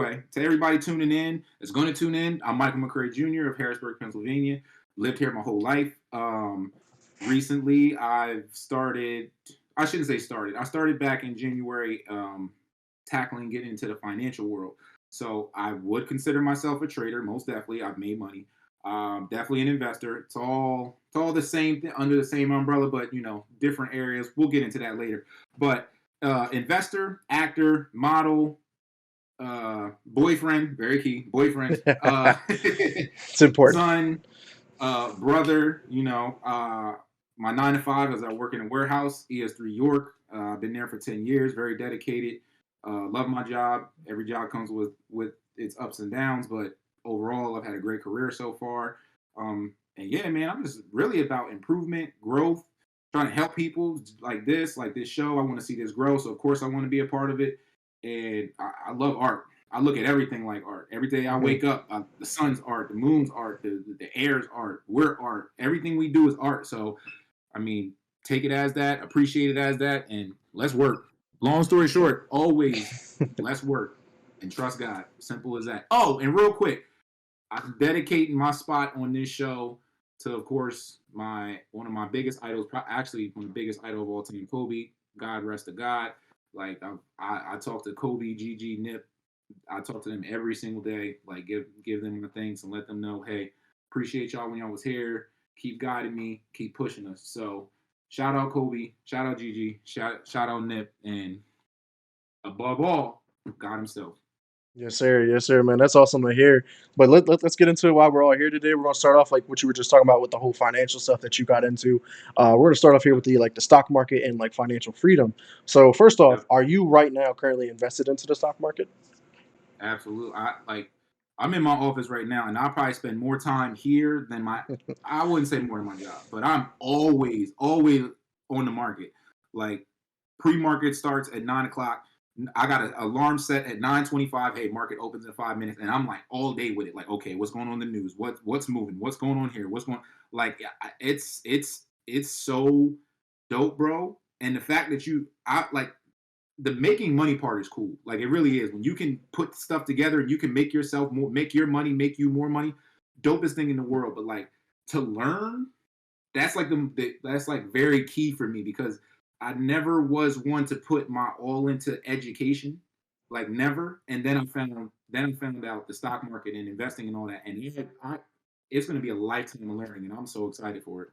anyway, to everybody tuning in, that's going to tune in, I'm Michael McRae Jr. of Harrisburg, Pennsylvania. Lived here my whole life. Recently, I've started. I shouldn't say started. I started back in January, tackling getting into the financial world. So I would consider myself a trader, most definitely. I've made money. Definitely an investor. It's all the same thing under the same umbrella, but different areas. We'll get into that later. But investor, actor, model, boyfriend, very key, boyfriend, It's important. son, brother. My 9 to 5 as I work in a warehouse, ES3 York. Been there for 10 years. Very dedicated. Love my job. Every job comes with its ups and downs, but overall, I've had a great career so far. And yeah, man, I'm just really about improvement, growth, trying to help people like this show. I want to see this grow, so of course I want to be a part of it. And I love art. I look at everything like art. Every day I Mhm. wake up, the sun's art, the moon's art, the air's art, we're art. Everything we do is art. So, I mean, take it as that, appreciate it as that, and let's work. Long story short, always let's work and trust God. Simple as that. Oh, and real quick, I'm dedicating my spot on this show to, of course, my one of my biggest idols, actually one of the biggest idol of all time, Kobe. God rest the God. Like I talk to Kobe, Gigi, Nip. I talk to them every single day. Like give them the things and let them know, hey, appreciate y'all when y'all was here. Keep guiding me, keep pushing us. So shout out Kobe, shout out Gigi, shout out Nip, and above all, God himself. Yes, sir. Yes, sir, man. That's awesome to hear. But let's get into it while we're all here today. We're gonna start off like what you were just talking about with the whole financial stuff that you got into. We're gonna start off here with the stock market and like financial freedom. So first off, Yep. are you right now currently invested into the stock market? Absolutely. I'm in my office right now, and I probably spend more time here than my. I wouldn't say more than my job, but I'm always on the market. Like pre-market starts at 9 o'clock. I got an alarm set at 9:25. Hey, market opens in 5 minutes, and I'm like all day with it. Like, okay, what's going on in the news? What's moving? What's going on here? What's going? Like, it's so dope, bro. And the fact that I like the making money part is cool. Like it really is. When you can put stuff together and you can make yourself more, make your money, make you more money, dopest thing in the world. But like to learn, that's like that's like very key for me because I never was one to put my all into education, like never. And then I found out the stock market and investing and all that, and it's going to be a lifetime of learning, and I'm so excited for it.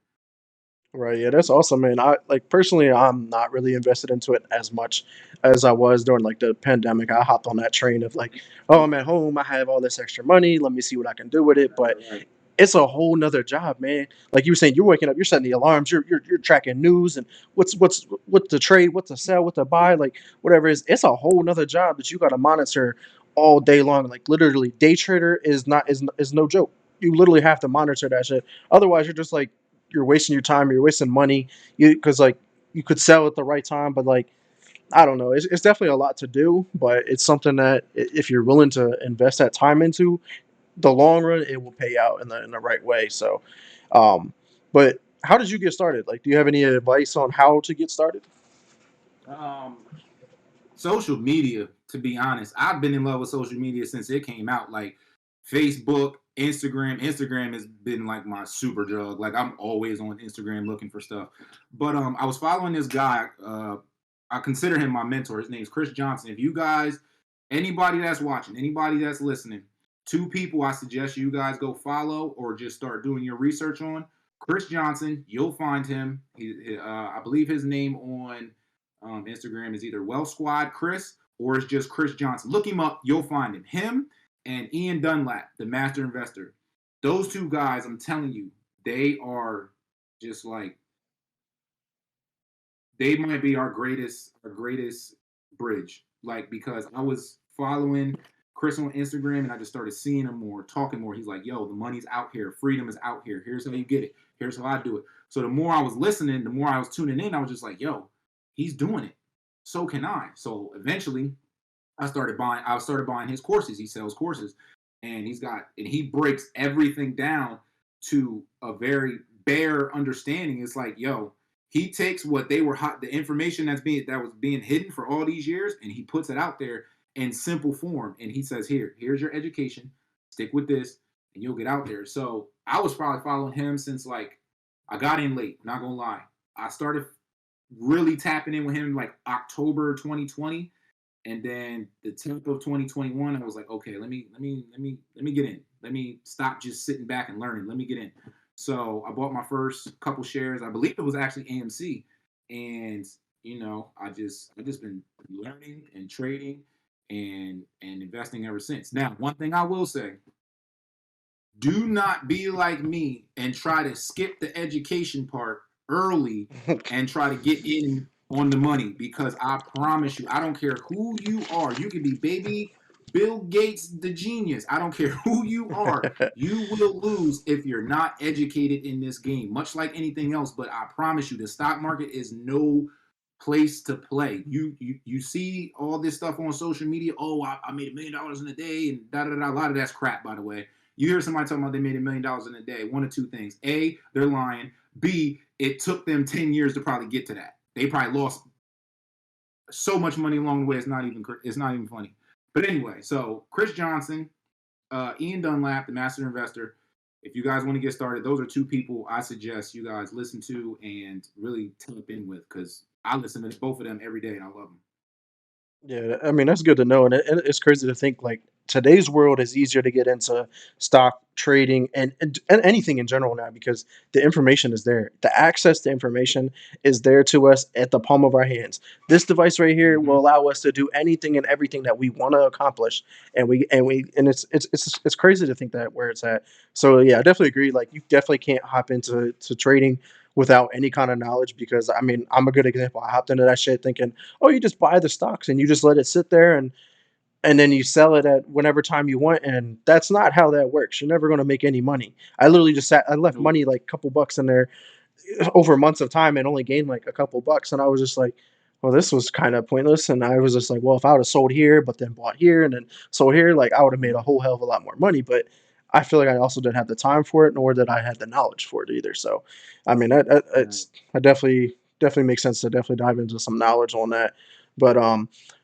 Right. Yeah, that's awesome, man. I like personally, I'm not really invested into it as much as I was during like the pandemic. I hopped on that train of like, oh, I'm at home, I have all this extra money, let me see what I can do with it. But Right. it's a whole nother job, man. Like you were saying, you're waking up, you're setting the alarms, you're tracking news and what's the trade, what's the sell, what to buy, like whatever it is. It's a whole nother job that you got to monitor all day long. Like literally, day trader is no joke. You literally have to monitor that shit. Otherwise, you're just like you're wasting your time, you're wasting money. You because like you could sell at the right time, but like I don't know. It's definitely a lot to do, but it's something that if you're willing to invest that time into, the long run, it will pay out in the right way. So, um, but how did you get started? Like, do you have any advice on how to get started? Um, Social media, to be honest, I've been in love with social media since it came out. Like Facebook, Instagram. Instagram has been like my super drug. Like I'm always on Instagram looking for stuff. But I was following this guy. I consider him my mentor. His name's Chris Johnson. If you guys, anybody that's watching, anybody that's listening, two people I suggest you guys go follow or just start doing your research on. Chris Johnson, you'll find him. I believe his name on Instagram is either Well Squad Chris or it's just Chris Johnson. Look him up. You'll find him. Him and Ian Dunlap, the master investor. Those two guys, I'm telling you, they are just like they might be our greatest bridge. Like because I was following Chris on Instagram and I just started seeing him more, talking more. He's like, yo, the money's out here, freedom is out here. Here's how you get it. Here's how I do it. So the more I was listening, the more I was tuning in, I was just like, yo, he's doing it. So can I. So eventually I started buying his courses. He sells courses. And he breaks everything down to a very bare understanding. It's like, yo, he takes what they were hot, the information that was being hidden for all these years, and he puts it out there. in simple form. And he says, here's your education. Stick with this, and you'll get out there. So I was probably following him since like I got in late. Not gonna lie, I started really tapping in with him like October 2020, and then the 10th of 2021, I was like, okay, let me get in. Let me stop just sitting back and learning. Let me get in. So I bought my first couple shares. I believe it was actually AMC, and I just been learning and trading and investing ever since. Now, one thing I will say, do not be like me and try to skip the education part early and try to get in on the money, because I promise you, I don't care who you are. You can be baby Bill Gates, the genius. I don't care who you are. You will lose if you're not educated in this game, much like anything else. But I promise you, the stock market is no place to play. You see all this stuff on social media. Oh, I made $1 million in a day, and da da da. A lot of that's crap, by the way. You hear somebody talking about they made $1 million in a day. One of two things: A, they're lying. B, it took them 10 years to probably get to that. They probably lost so much money along the way. It's not even funny. But anyway, so Chris Johnson, Ian Dunlap, the master investor. If you guys want to get started, those are two people I suggest you guys listen to and really tap in with, because I listen to both of them every day and I love them. Yeah, I mean that's good to know, and it's crazy to think like today's world is easier to get into stock trading and anything in general now because the information is there. The access to information is there to us at the palm of our hands. This device right here Mm-hmm. will allow us to do anything and everything that we want to accomplish, and it's crazy to think that where it's at. So yeah, I definitely agree. Like you definitely can't hop into trading without any kind of knowledge because I mean I'm a good example. I hopped into that shit thinking, oh, you just buy the stocks and you just let it sit there and then you sell it at whenever time you want, and that's not how that works. You're never going to make any money. I left Nope. money like a couple bucks in there over months of time and only gained like a couple bucks, and I was just like, well, this was kind of pointless. And I was just like, well, if I would have sold here but then bought here and then sold here, like I would have made a whole hell of a lot more money. But I feel like I also didn't have the time for it, nor did I have the knowledge for it either. So I mean Right. I definitely makes sense to definitely dive into some knowledge on that. But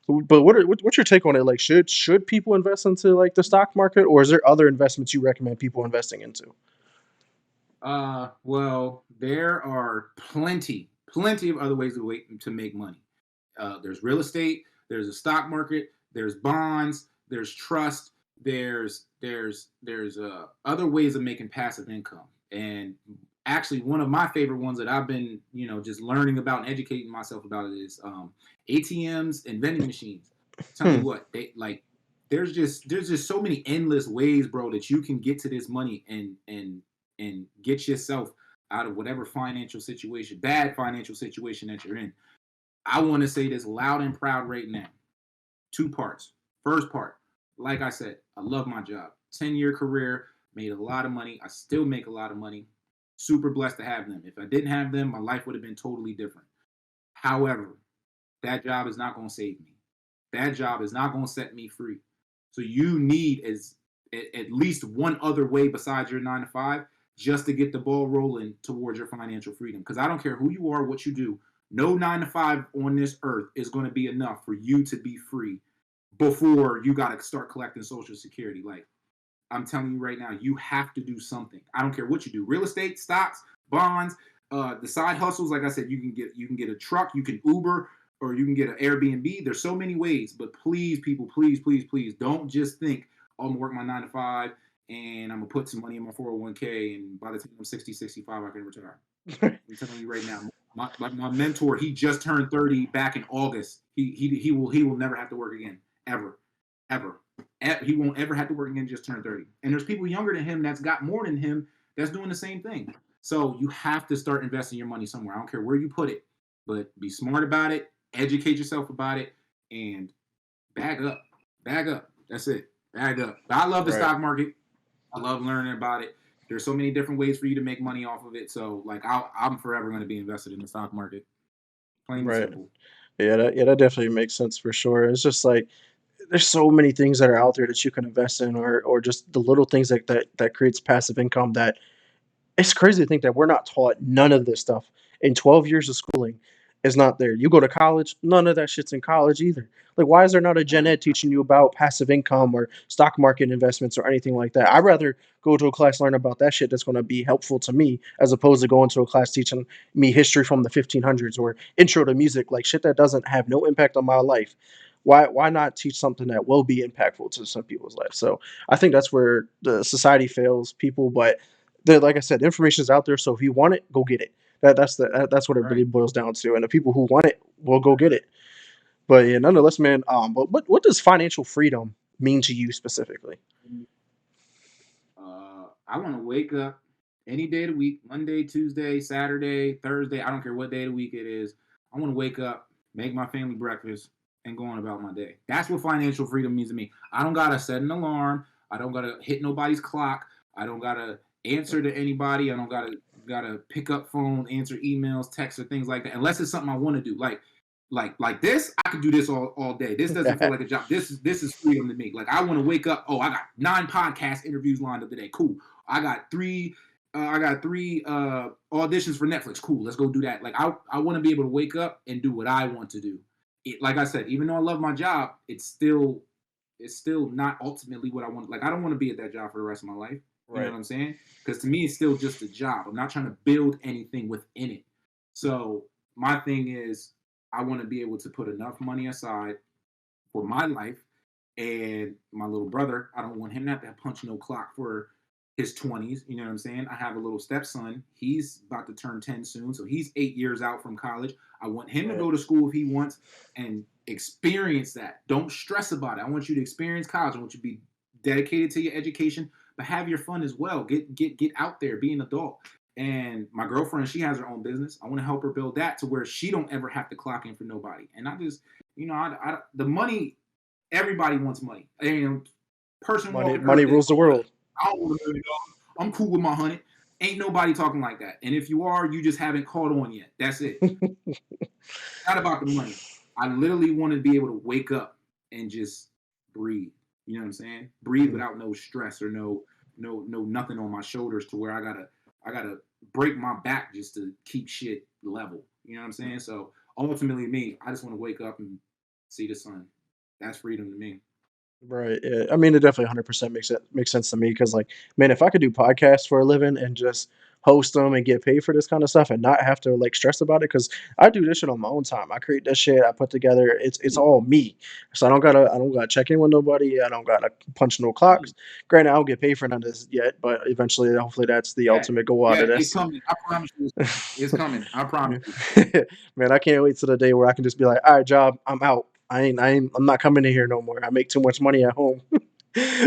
what's your take on it? Like, should people invest into like the stock market, or is there other investments you recommend people investing into? Well, there are plenty of other ways to make money. There's real estate, there's a stock market, there's bonds, there's trust, there's other ways of making passive income. And actually, one of my favorite ones that I've been, just learning about and educating myself about it is ATMs and vending machines. I'm telling Hmm. you what, there's just so many endless ways, bro, that you can get to this money and get yourself out of whatever bad financial situation that you're in. I want to say this loud and proud right now. Two parts. First part, like I said, I love my job. 10-year career, made a lot of money. I still make a lot of money. Super blessed to have them. If I didn't have them, my life would have been totally different. However, that job is not going to save me. That job is not going to set me free. So you need at least one other way besides your 9 to 5 just to get the ball rolling towards your financial freedom. Because I don't care who you are, what you do, no 9 to 5 on this earth is going to be enough for you to be free before you got to start collecting Social Security. Like, I'm telling you right now, you have to do something. I don't care what you do: real estate, stocks, bonds, the side hustles. Like I said, you can get a truck, you can Uber, or you can get an Airbnb. There's so many ways. But please, people, please, don't just think, oh, I'm gonna work my 9 to 5 and I'm gonna put some money in my 401k, and by the time I'm 60, 65, I can retire. I'm telling you right now, my mentor, he just turned 30 back in August. He will never have to work again, ever, ever. He won't ever have to work again. Just turned 30, and there's people younger than him that's got more than him that's doing the same thing. So you have to start investing your money somewhere. I don't care where you put it, but be smart about it, educate yourself about it, and bag up, bag up. That's it, bag up. But I love the Right. stock market. I love learning about it. There's so many different ways for you to make money off of it. So like I'm forever going to be invested in the stock market. Plain and Right. simple. Yeah, that definitely makes sense for sure. It's just like there's so many things that are out there that you can invest in, or just the little things that creates passive income that it's crazy to think that we're not taught none of this stuff in 12 years of schooling. is not there. You go to college, none of that shit's in college either. Like, why is there not a gen ed teaching you about passive income or stock market investments or anything like that? I'd rather go to a class, learn about that shit that's going to be helpful to me, as opposed to going to a class teaching me history from the 1500s or intro to music, like shit that doesn't have no impact on my life. Why not teach something that will be impactful to some people's lives? So I think that's where the society fails people. But like I said, information is out there. So if you want it, go get it. That's what it really Right. boils down to. And the people who want it will go get it. But yeah, nonetheless, man. But what does financial freedom mean to you specifically? I want to wake up any day of the week, Monday, Tuesday, Saturday, Thursday. I don't care what day of the week it is. I want to wake up, make my family breakfast, and go on about my day. That's what financial freedom means to me. I don't gotta set an alarm. I don't gotta hit nobody's clock. I don't gotta answer to anybody. I don't gotta pick up phone, answer emails, texts, or things like that. Unless it's something I want to do, like this. I could do this all day. This doesn't feel like a job. This is freedom to me. Like, I want to wake up. Oh, I got 9 podcast interviews lined up today. Cool. I got three auditions for Netflix. Cool. Let's go do that. Like, I want to be able to wake up and do what I want to do. Like I said, even though I love my job, it's still not ultimately what I want. Like, I don't want to be at that job for the rest of my life. You know what I'm saying? Because to me, it's still just a job. I'm not trying to build anything within it. So my thing is, I want to be able to put enough money aside for my life and my little brother. I don't want him to have to punch no clock for his 20s. You know what I'm saying? I have a little stepson. He's about to turn 10 soon. So he's 8 years out from college. I want him to go to school if he wants and experience that. Don't stress about it. I want you to experience college. I want you to be dedicated to your education, but have your fun as well. Get out there, be an adult. And my girlfriend, she has her own business. I want to help her build that to where she don't ever have to clock in for nobody. And I just, the money, everybody wants money. Person walking Money earth, rules the world. I don't want $1 million. I'm cool with my 100. Ain't nobody talking like that. And if you are, you just haven't caught on yet. That's it. Not about the money. I literally want to be able to wake up and just breathe. You know what I'm saying? Breathe without no stress or no nothing on my shoulders to where I gotta break my back just to keep shit level. You know what I'm saying? So ultimately, me, I just want to wake up and see the sun. That's freedom to me. Right. Yeah. I mean, it definitely 100% makes sense to me because, like, man, if I could do podcasts for a living and just host them and get paid for this kind of stuff and not have to like stress about it, because I do this shit on my own time. I create this shit. I put together. It's all me. So I don't gotta check in with nobody. I don't gotta punch no clocks. Granted, I don't get paid for none of this yet, but eventually, hopefully, that's the Yeah, ultimate goal out yeah, of it's this. coming. I promise you, it's coming. I promise you. Man, I can't wait to the day where I can just be like, all right, job, I'm out. I'm not coming in here no more. I make too much money at home.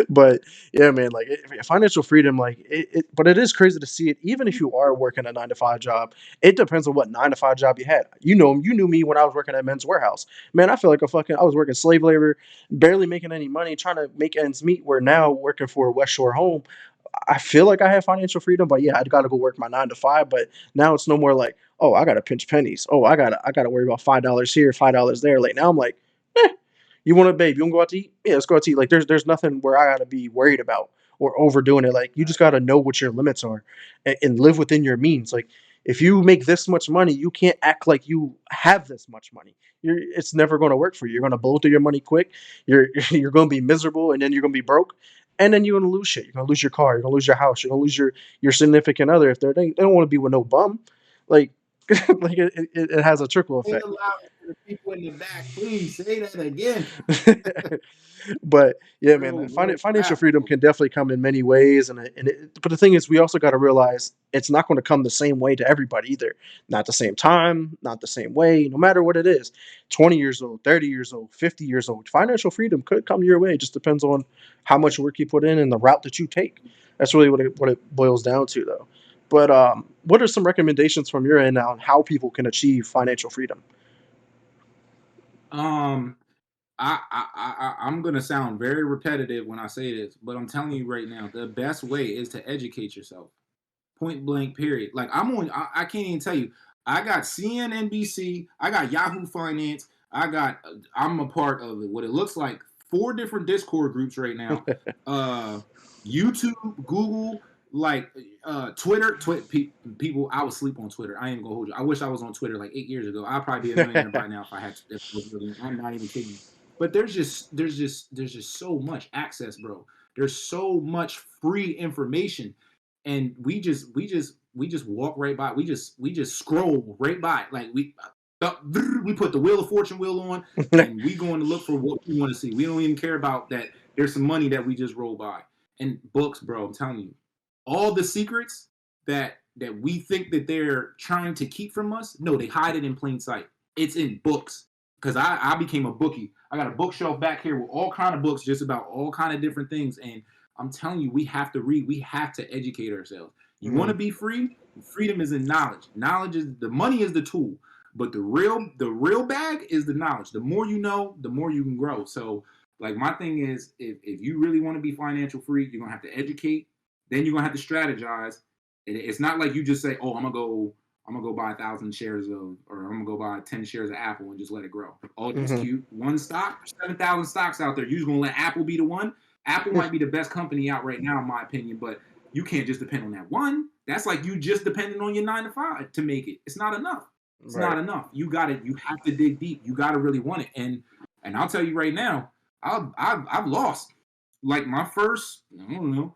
But yeah, man, like financial freedom, like but it is crazy to see it. Even if you are working a 9 to 5 job, it depends on what 9 to 5 job you had. You knew me when I was working at Men's Warehouse. Man, I feel like I was working slave labor, barely making any money, trying to make ends meet. Where now working for a West Shore home, I feel like I have financial freedom, but yeah, I got to go work my 9 to 5. But now it's no more like, oh, I got to pinch pennies. Oh, I got to worry about $5 here, $5 there. Like now I'm like, eh, you want to, babe? You want to go out to eat? Yeah, let's go out to eat. Like there's nothing where I got to be worried about or overdoing it. Like you just got to know what your limits are and live within your means. Like if you make this much money, you can't act like you have this much money. It's never going to work for you. You're going to blow through your money quick. You're going to be miserable, and then you're going to be broke, and then you're going to lose shit. You're going to lose your car. You're going to lose your house. You're going to lose your significant other if they don't want to be with no bum. Like like it has a trickle Say it effect. aloud to the people in the back. Please say that again. But yeah, man, Real, real financial rap. freedom can definitely come in many ways, but the thing is, we also got to realize it's not going to come the same way to everybody either. Not the same time, not the same way. No matter what it is, 20 years old, 30 years old, 50 years old, financial freedom could come your way. It just depends on how much work you put in and the route that you take. That's really what it boils down to, though. But what are some recommendations from your end now on how people can achieve financial freedom? Um, I'm gonna sound very repetitive when I say this, but I'm telling you right now, the best way is to educate yourself. Point blank, period. Like I can't even tell you. I got CNNBC, I got Yahoo Finance, I'm a part of what it looks like 4 different Discord groups right now. YouTube, Google. like Twitter, people. I would sleep on Twitter. I ain't gonna hold you. I wish I was on Twitter like 8 years ago. I'd probably be a millionaire by now if I had. If I was really, I'm not even kidding you. But there's just so much access, bro. There's so much free information, and we just walk right by. We just scroll right by. Like we put the Wheel of Fortune wheel on, and we going to look for what we want to see. We don't even care about that. There's some money that we just roll by. And books, bro. I'm telling you, all the secrets that we think that they're trying to keep from us, no, they hide it in plain sight. It's in books. Because I became a bookie. I got a bookshelf back here with all kind of books just about all kind of different things. And I'm telling you, we have to read. We have to educate ourselves. You want to be free? Freedom is in knowledge. Knowledge is the money is the tool, but the real bag is the knowledge. The more you know, the more you can grow. So like my thing is, if you really want to be financial free, you're gonna have to educate. Then you're gonna have to strategize. It's not like you just say, "Oh, I'm gonna go buy 1,000 shares of, or I'm gonna go buy 10 shares of Apple and just let it grow." Oh, that's cute. One stock, 7,000 stocks out there. You're just gonna let Apple be the one. Apple might be the best company out right now, in my opinion, but you can't just depend on that one. That's like you just depending on your 9 to 5 to make it. It's not enough. It's Right. not enough. You got to. You have to dig deep. You got to really want it. And I'll tell you right now, I've lost like my first, I don't know,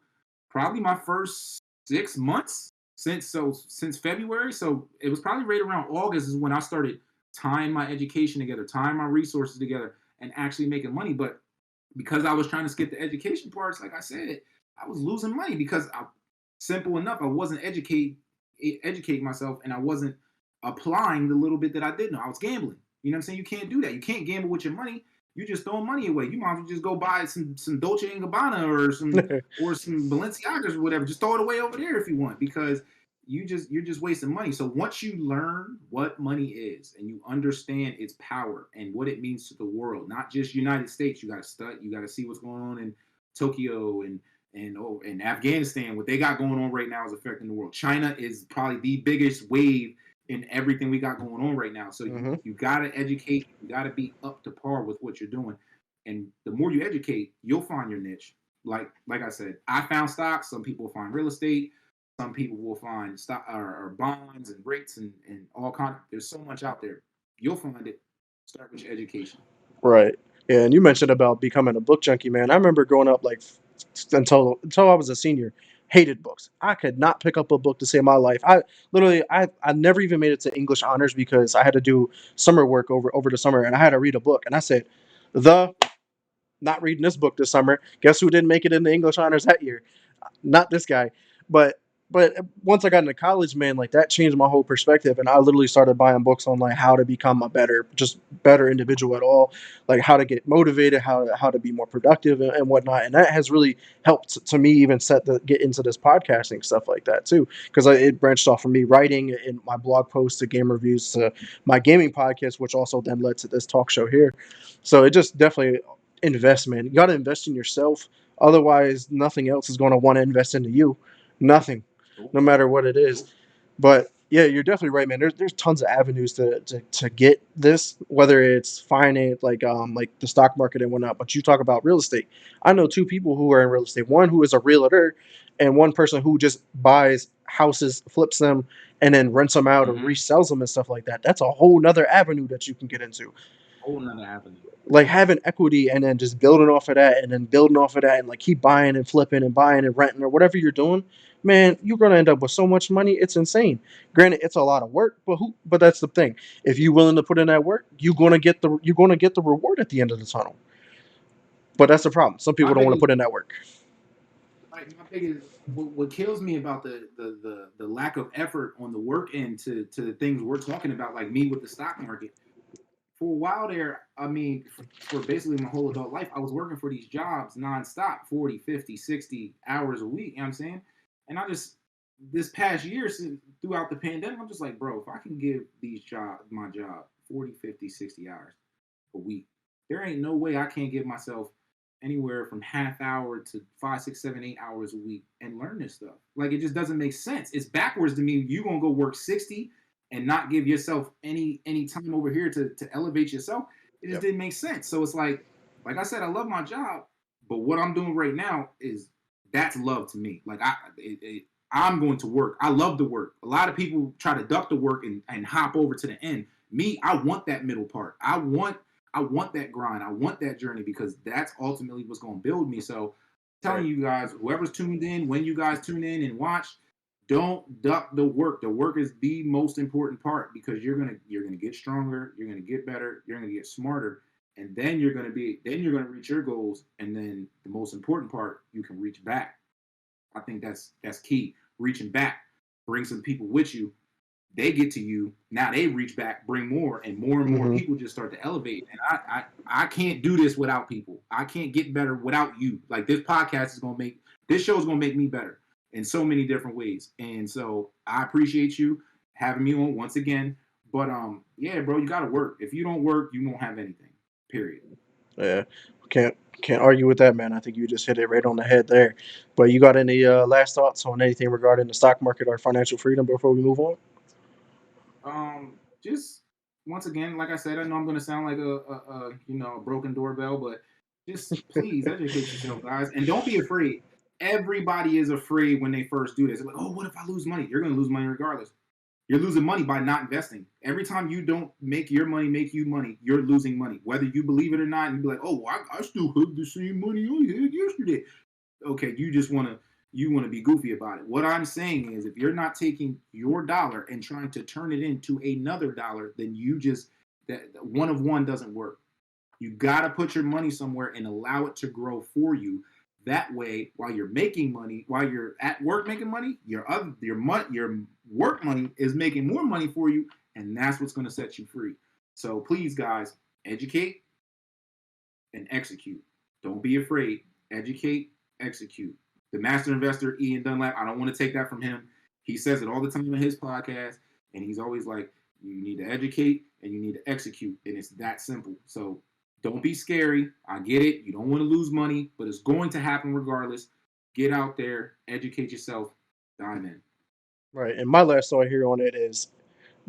probably my first 6 months since February. So it was probably right around August is when I started tying my education together, tying my resources together, and actually making money. But because I was trying to skip the education parts, like I said, I was losing money because simple enough, I wasn't educating myself, and I wasn't applying the little bit that I did know. I was gambling. You know what I'm saying? You can't do that. You can't gamble with your money. You just throwing money away. You might as well just go buy some Dolce and Gabbana or some Balenciagas or whatever. Just throw it away over there if you want, because you're just wasting money. So once you learn what money is and you understand its power and what it means to the world, not just United States, you got to study. You got to see what's going on in Tokyo and Afghanistan. What they got going on right now is affecting the world. China is probably the biggest wave in everything we got going on right now. So you got to educate. You got to be up to par with what you're doing. And the more you educate, you'll find your niche. Like I said, I found stocks. Some people find real estate. Some people will find stock or bonds and rates and all kinds. There's so much out there. You'll find it. Start with your education. Right. Yeah, and you mentioned about becoming a book junkie, man. I remember growing up like until I was a senior, hated books. I could not pick up a book to save my life. I never even made it to English honors because I had to do summer work over the summer, and I had to read a book, and I said, "The not reading this book this summer." Guess who didn't make it in the English honors that year? Not this guy. But but once I got into college, man, like that changed my whole perspective, and I literally started buying books on like how to become a better individual at all, like how to get motivated, how to be more productive and whatnot, and that has really helped to me even get into this podcasting stuff like that too, because it branched off from me writing in my blog posts to game reviews to my gaming podcast, which also then led to this talk show here. So it just definitely investment. You got to invest in yourself. Otherwise, nothing else is going to want to invest into you. Nothing, no matter what it is. But yeah, you're definitely right, man. There's tons of avenues to get this, whether it's finance, like the stock market and whatnot. But you talk about real estate. I know two people who are in real estate. One who is a realtor, and one person who just buys houses, flips them, and then rents them out or resells them and stuff like that. That's a whole nother avenue that you can get into. Whole nother avenue. Like having equity and then just building off of that and then building off of that and like keep buying and flipping and buying and renting or whatever you're doing, man, you're gonna end up with so much money. It's insane. Granted, it's a lot of work, but that's the thing. If you're willing to put in that work, you're gonna get the reward at the end of the tunnel. But that's the problem. Some My people don't want to biggest put in that work. my biggest what kills me about the lack of effort on the work end to the things we're talking about, like me with the stock market. For a while there, I mean, for basically my whole adult life, I was working for these jobs nonstop, 40, 50, 60 hours a week, you know what I'm saying? And this past year, throughout the pandemic, I'm just like, bro, if I can give my job 40, 50, 60 hours a week, there ain't no way I can't give myself anywhere from half hour to 5, 6, 7, 8 hours a week and learn this stuff. Like, it just doesn't make sense. It's backwards to me. You gonna go work 60 and not give yourself any time over here to elevate yourself. It just didn't make sense. So it's like I said, I love my job, but what I'm doing right now is that's love to me. Like I'm going to work. I love the work. A lot of people try to duck the work and hop over to the end. Me, I want that middle part. I want that grind. I want that journey because that's ultimately what's going to build me. So telling you guys, whoever's tuned in, when you guys tune in and watch, don't duck the work. The work is the most important part because you're gonna get stronger, you're gonna get better, you're gonna get smarter, and then you're gonna reach your goals. And then the most important part, you can reach back. I think that's key. Reaching back, bring some people with you. They get to you. Now they reach back, bring more, and more people just start to elevate. And I can't do this without people. I can't get better without you. Like this podcast is gonna make this show is gonna make me better in so many different ways. And so I appreciate you having me on once again. But yeah, bro, you gotta work. If you don't work, you won't have anything. Period. Yeah, can't argue with that, man. I think you just hit it right on the head there. But you got any last thoughts on anything regarding the stock market or financial freedom before we move on? Just once again, like I said, I know I'm gonna sound like a broken doorbell, but just please educate yourself, guys, and don't be afraid. Everybody is afraid when they first do this. They're like, oh, what if I lose money? You're gonna lose money regardless. You're losing money by not investing. Every time you don't make your money make you money, you're losing money. Whether you believe it or not, and you be like, oh, I still have the same money I had yesterday. Okay, you want to be goofy about it. What I'm saying is if you're not taking your dollar and trying to turn it into another dollar, then that one of one doesn't work. You got to put your money somewhere and allow it to grow for you. That way, while you're making money, while you're at work making money, your work money is making more money for you, and that's what's going to set you free. So please, guys, educate and execute. Don't be afraid. Educate, execute. The master investor, Ian Dunlap, I don't want to take that from him. He says it all the time in his podcast, and he's always like, you need to educate and you need to execute, and it's that simple. So don't be scary. I get it. You don't want to lose money, but it's going to happen regardless. Get out there, educate yourself, dive in. Right. And my last thought here on it is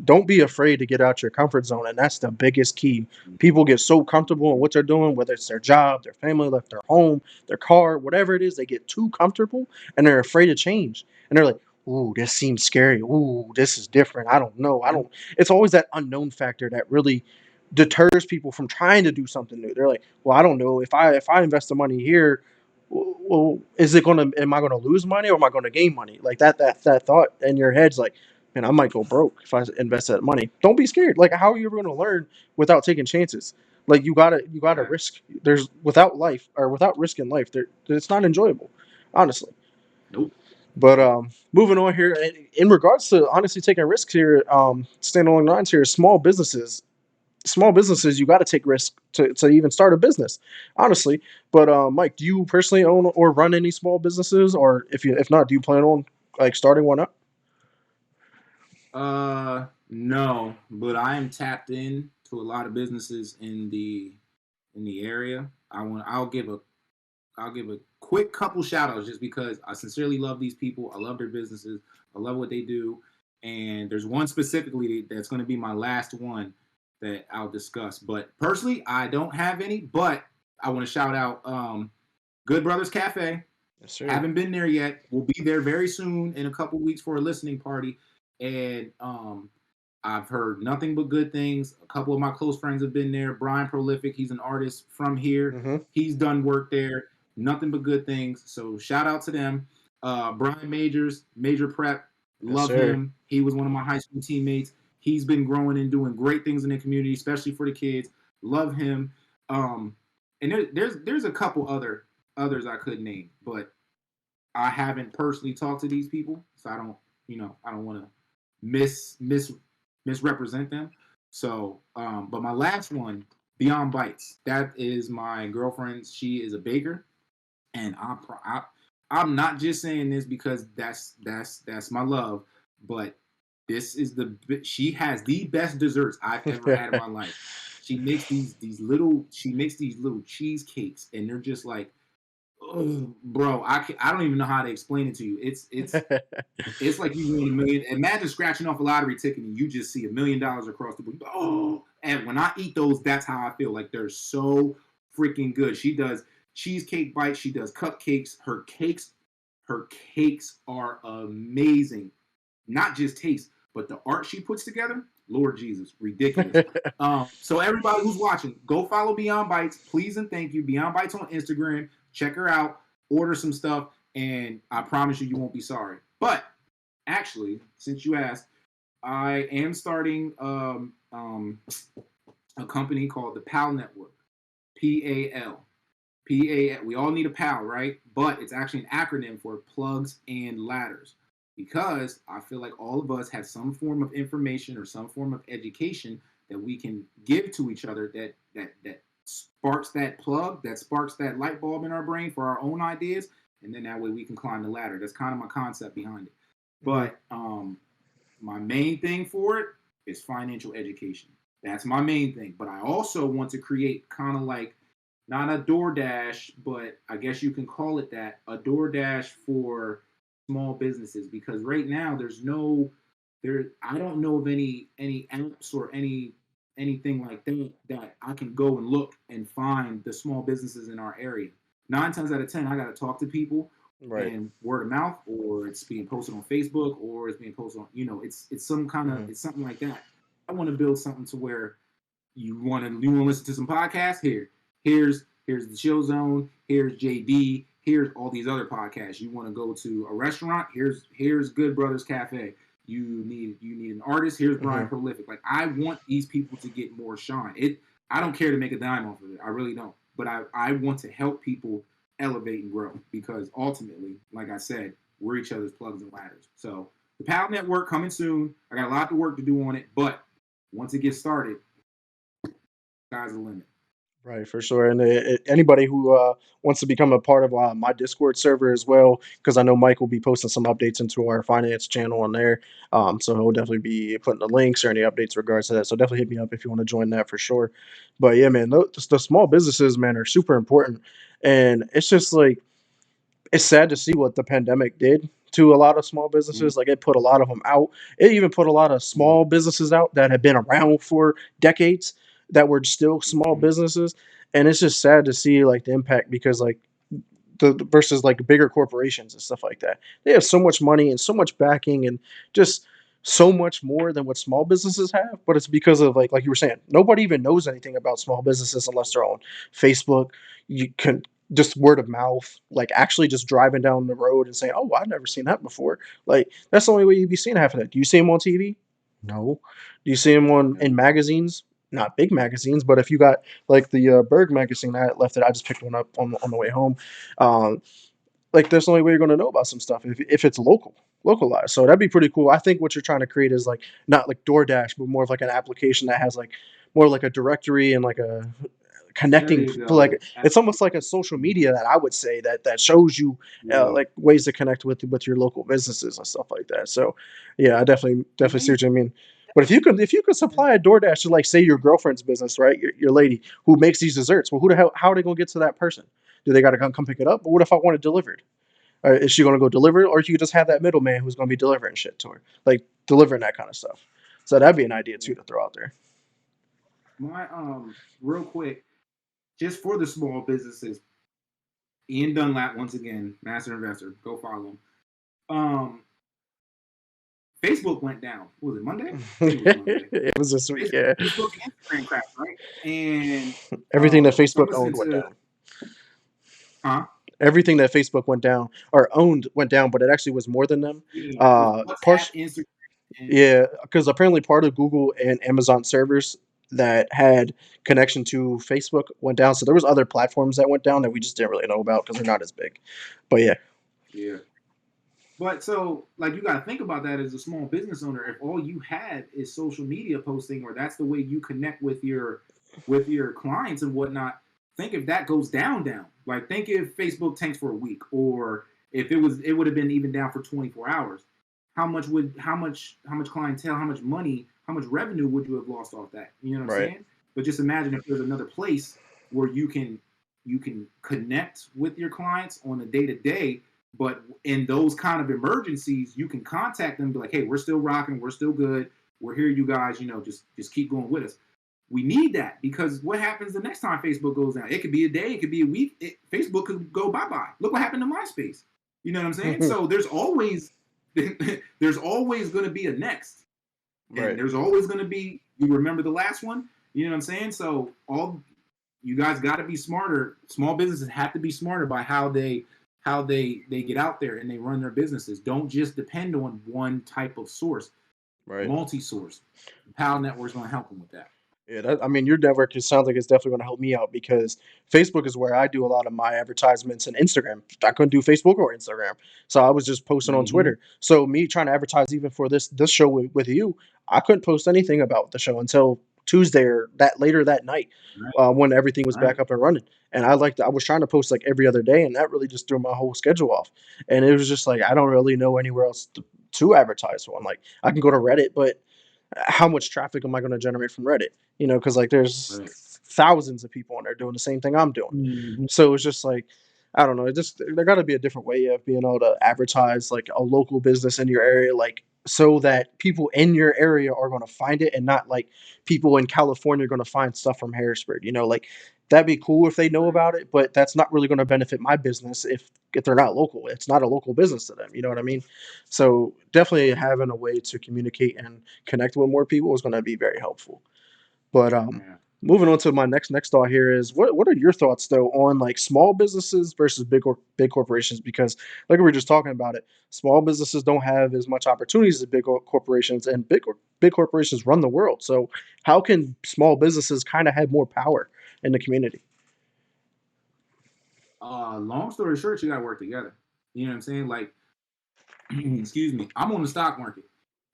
don't be afraid to get out your comfort zone, and that's the biggest key. People get so comfortable in what they're doing, whether it's their job, their family, like their home, their car, whatever it is. They get too comfortable and they're afraid to change, and they're like, ooh, this seems scary. Ooh, this is different. I don't know. I don't It's always that unknown factor that really deters people from trying to do something new. They're like, well, I don't know, if I invest the money here, well, am I gonna lose money or am I gonna gain money? Like that thought in your head's like, man, I might go broke if I invest that money. Don't be scared. Like, how are you ever going to learn without taking chances? Like, you gotta risk. There's without risk in life, it's not enjoyable, honestly. Nope. But moving on here, in regards to honestly taking risks here, staying along the lines here, small businesses, you got to take risks to even start a business, honestly. But Mike, do you personally own or run any small businesses, or if not, do you plan on like starting one up? No, but I am tapped in to a lot of businesses in the area. I'll give a quick couple shout outs just because I sincerely love these people. I love their businesses. I love what they do. And there's one specifically that's going to be my last one that I'll discuss. But personally, I don't have any, but I want to shout out Good Brothers Cafe. Yes, sir. Haven't been there yet. We'll be there very soon in a couple weeks for a listening party. And I've heard nothing but good things. A couple of my close friends have been there. Brian Prolific, he's an artist from here. Mm-hmm. He's done work there. Nothing but good things. So shout out to them. Brian Majors, Major Prep, love him. He was one of my high school teammates. He's been growing and doing great things in the community, especially for the kids. Love him. And there's a couple others I could name, but I haven't personally talked to these people, so I don't want to misrepresent them. So, but my last one, Beyond Bites, that is my girlfriend. She is a baker, and I'm not just saying this because that's my love, but she has the best desserts I've ever had in my life. She makes these little cheesecakes, and they're just like, oh, bro, I don't even know how to explain it to you. It's like you win $1 million. Imagine scratching off a lottery ticket and you just see $1 million across the board. Oh, and when I eat those, that's how I feel. Like they're so freaking good. She does cheesecake bites. She does cupcakes. Her cakes Her cakes are amazing. Not just taste, but the art she puts together, Lord Jesus, ridiculous. So everybody who's watching, go follow Beyond Bites, please and thank you. Beyond Bites on Instagram. Check her out. Order some stuff, and I promise you, you won't be sorry. But actually, since you asked, I am starting a company called the PAL Network. PAL. PAL. We all need a PAL, right? But it's actually an acronym for plugs and ladders, because I feel like all of us have some form of information or some form of education that we can give to each other that sparks that plug, that sparks that light bulb in our brain for our own ideas, and then that way we can climb the ladder. That's kind of my concept behind it. But my main thing for it is financial education. That's my main thing. But I also want to create kind of like, not a DoorDash, but I guess you can call it that, a DoorDash for small businesses. Because right now I don't know of any apps or anything like that I can go and look and find the small businesses in our area. 9 times out of 10, I got to talk to people, Right. and word of mouth, or it's being posted on Facebook, or it's being posted on, it's some kind of, it's something like that. I want to build something to where you want to listen to some podcasts. Here's the Chill Zone. Here's JD. Here's all these other podcasts. You want to go to a restaurant? Here's Good Brothers Cafe. You need an artist. Here's Brian Prolific. Like, I want these people to get more shine. I don't care to make a dime off of it. I really don't. But I want to help people elevate and grow, because ultimately, like I said, we're each other's plugs and ladders. So the PAL Network coming soon. I got a lot of work to do on it, but once it gets started, sky's the limit. Right, for sure. And anybody who wants to become a part of my Discord server as well, because I know Mike will be posting some updates into our finance channel on there. So he'll definitely be putting the links or any updates regards to that. So definitely hit me up if you want to join that for sure. But yeah, man, the small businesses, man, are super important. And it's just like, it's sad to see what the pandemic did to a lot of small businesses. Like, it put a lot of them out. It even put a lot of small businesses out that had been around for decades that were still small businesses. And it's just sad to see like the impact, because like the versus like bigger corporations and stuff like that. They have so much money and so much backing and just so much more than what small businesses have. But it's because of like you were saying, nobody even knows anything about small businesses unless they're on Facebook. You can just word of mouth, like actually just driving down the road and saying, "Oh, I've never seen that before." Like, that's the only way you'd be seeing half of that. Do you see them on TV? No. Do you see them in magazines? Not big magazines, but if you got like the Berg magazine, I left it. I just picked one up on the way home. Um, like, that's the only way you're going to know about some stuff if it's localized. So that'd be pretty cool. I think what you're trying to create is like not like DoorDash, but more of like an application that has like more like a directory and like a There connecting, you go. like it's almost like a social media that I would say that shows you like ways to connect with your local businesses and stuff like that. So yeah, I definitely see what you mean. But if you could supply a DoorDash to, like, say, your girlfriend's business, right? Your lady who makes these desserts. Well, who the hell? How are they gonna get to that person? Do they got to come pick it up? But what if I want it delivered? Is she gonna go deliver it, or you could just have that middleman who's gonna be delivering shit to her, like delivering that kind of stuff? So that'd be an idea too to throw out there. My real quick, just for the small businesses, Ian Dunlap, once again, master investor. Go follow him. Facebook went down. What was it, Monday? I think it was Monday. It was this week, yeah. Facebook and Instagram crashed, right? And Everything that so I'm Facebook listening owned went to, down. huh? Everything that Facebook went down or owned went down, but it actually was more than them. Yeah, it was WhatsApp, Instagram, and Yeah, because apparently part of Google and Amazon servers that had connection to Facebook went down. So there was other platforms that went down that we just didn't really know about because they're not as big. But yeah. yeah. But so, like, you got to think about that as a small business owner. If all you had is social media posting, or that's the way you connect with your clients and whatnot, think if that goes down. Like, think if Facebook tanks for a week, or if it would have been even down for 24 hours. How much clientele, how much money, how much revenue would you have lost off that? You know what I'm Right. saying? But just imagine if there's another place where you can connect with your clients on a day to day. But in those kind of emergencies, you can contact them and be like, "Hey, we're still rocking. We're still good. We're here, you guys. Just keep going with us." We need that, because what happens the next time Facebook goes down? It could be a day. It could be a week. Facebook could go bye-bye. Look what happened to MySpace. You know what I'm saying? So there's always there's always going to be a next, and Right. there's always going to be, you remember the last one. You know what I'm saying? So all you guys got to be smarter. Small businesses have to be smarter by how they get out there and they run their businesses. Don't just depend on one type of source. Right. Multi-source. Pal Network's going to help them with that. Yeah, I mean, your network, it sounds like it's definitely going to help me out because Facebook is where I do a lot of my advertisements, and Instagram. I couldn't do Facebook or Instagram, so I was just posting on Mm-hmm. Twitter. So me trying to advertise even for this show with you, I couldn't post anything about the show until Tuesday or that later that night, Right. when everything was Right. back up and running. And I was trying to post like every other day, and that really just threw my whole schedule off. And it was just like I don't really know anywhere else to advertise on. Like I can go to Reddit, but how much traffic am I going to generate from Reddit? Because like there's Right. thousands of people on there doing the same thing I'm doing. Mm-hmm. So it's just like, I don't know. It just there got to be a different way of being able to advertise like a local business in your area, like so that people in your area are going to find it and not like people in California are going to find stuff from Harrisburg. Like that'd be cool if they know Right. about it, but that's not really going to benefit my business if they're not local. It's not a local business to them. You know what I mean? So definitely having a way to communicate and connect with more people is going to be very helpful. But Yeah. moving on to my next thought here is what are your thoughts though on like small businesses versus big corporations? Because like we were just talking about it, small businesses don't have as much opportunities as corporations, and big corporations run the world. So how can small businesses kind of have more power in the community? Long story short, you got to work together. You know what I'm saying? Like, excuse me, I'm on the stock market,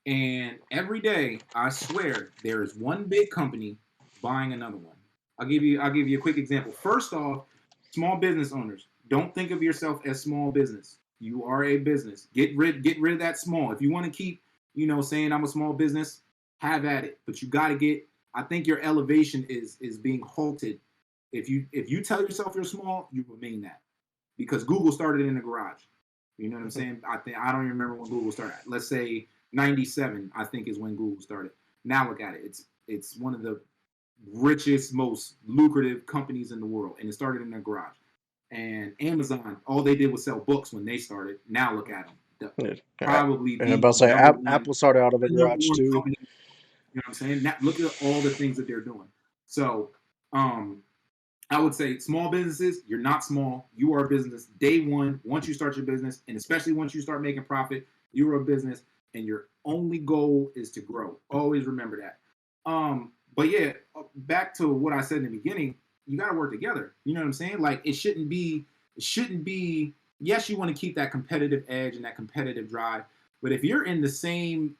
and every day I swear there is one big company buying another one. I'll give you a quick example. First off, small business owners, don't think of yourself as small business. You are a business. Get rid of that small. If you want to keep, saying I'm a small business, have at it. But you got to get. I think your elevation is being halted. If you tell yourself you're small, you remain that, because Google started in the garage. You know what I'm Mhm. saying? I don't even remember when Google started. Let's say 97, I think, is when Google started. Now look at it. It's one of the richest, most lucrative companies in the world, and it started in their garage. And Amazon, all they did was sell books when they started. Now look at them. Yeah. Probably And I'm the about to say number one, Apple started out of a the number garage one too. company. You know what I'm saying? Now, look at all the things that they're doing. So, um, I would say small businesses, you're not small. You are a business day one. Once you start your business, and especially once you start making profit, you're a business, and your only goal is to grow. Always remember that. But yeah, back to what I said in the beginning, you got to work together. You know what I'm saying? Like it shouldn't be. Yes, you want to keep that competitive edge and that competitive drive, but if you're in the same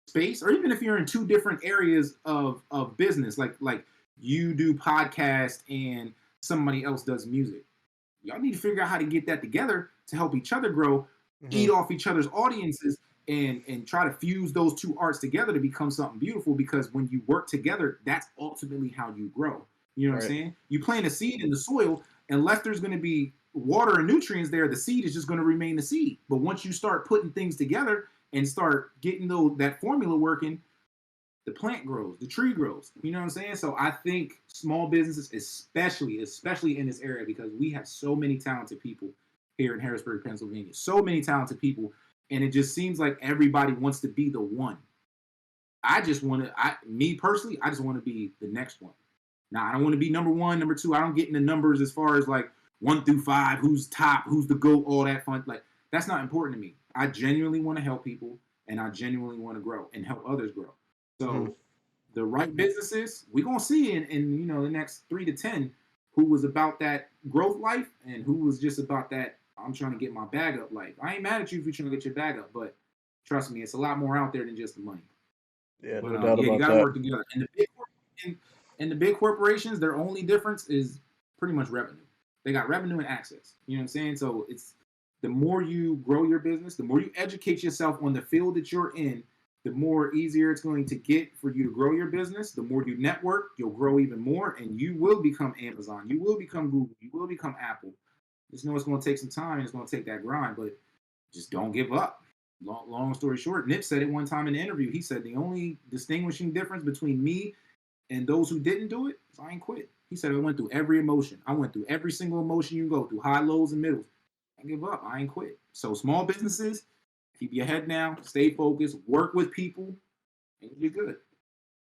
space, or even if you're in two different areas of business, like you do podcast and somebody else does music, y'all need to figure out how to get that together to help each other grow, Hmm. eat off each other's audiences, and try to fuse those two arts together to become something beautiful. Because when you work together, that's ultimately how you grow. You know what I'm Right. saying? You plant a seed in the soil, unless there's going to be water and nutrients there, the seed is just going to remain the seed. But once you start putting things together and start getting that formula working, the plant grows, the tree grows. You know what I'm saying? So I think small businesses, especially in this area, because we have so many talented people here in Harrisburg, Pennsylvania. So many talented people, and it just seems like everybody wants to be the one. Me personally, I just want to be the next one. Now, I don't want to be number one, number two. I don't get into numbers as far as like 1 through 5, who's top, who's the GOAT, all that fun. Like, that's not important to me. I genuinely want to help people, and I genuinely want to grow and help others grow. Hmm. So the right businesses, we're gonna see in the next 3 to 10 who was about that growth life and who was just about that I'm trying to get my bag up life. I ain't mad at you if you're trying to get your bag up, but trust me, it's a lot more out there than just the money. Yeah, But no doubt yeah, you about got to that. work together. And the big corporations, their only difference is pretty much revenue. They got revenue and access. You know what I'm saying? So it's the more you grow your business, the more you educate yourself on the field that you're in, the more easier it's going to get for you to grow your business. The more you network, you'll grow even more, and you will become Amazon. You will become Google. You will become Apple. Just know it's going to take some time. And it's going to take that grind, but just don't give up. Long story short, Nip said it one time in an interview. He said the only distinguishing difference between me and those who didn't do it is I ain't quit. He said I went through every emotion. I went through every single emotion you go through, high, lows, and middles. I give up. I ain't quit. So small businesses, keep your head down, stay focused, work with people, and you'll be good.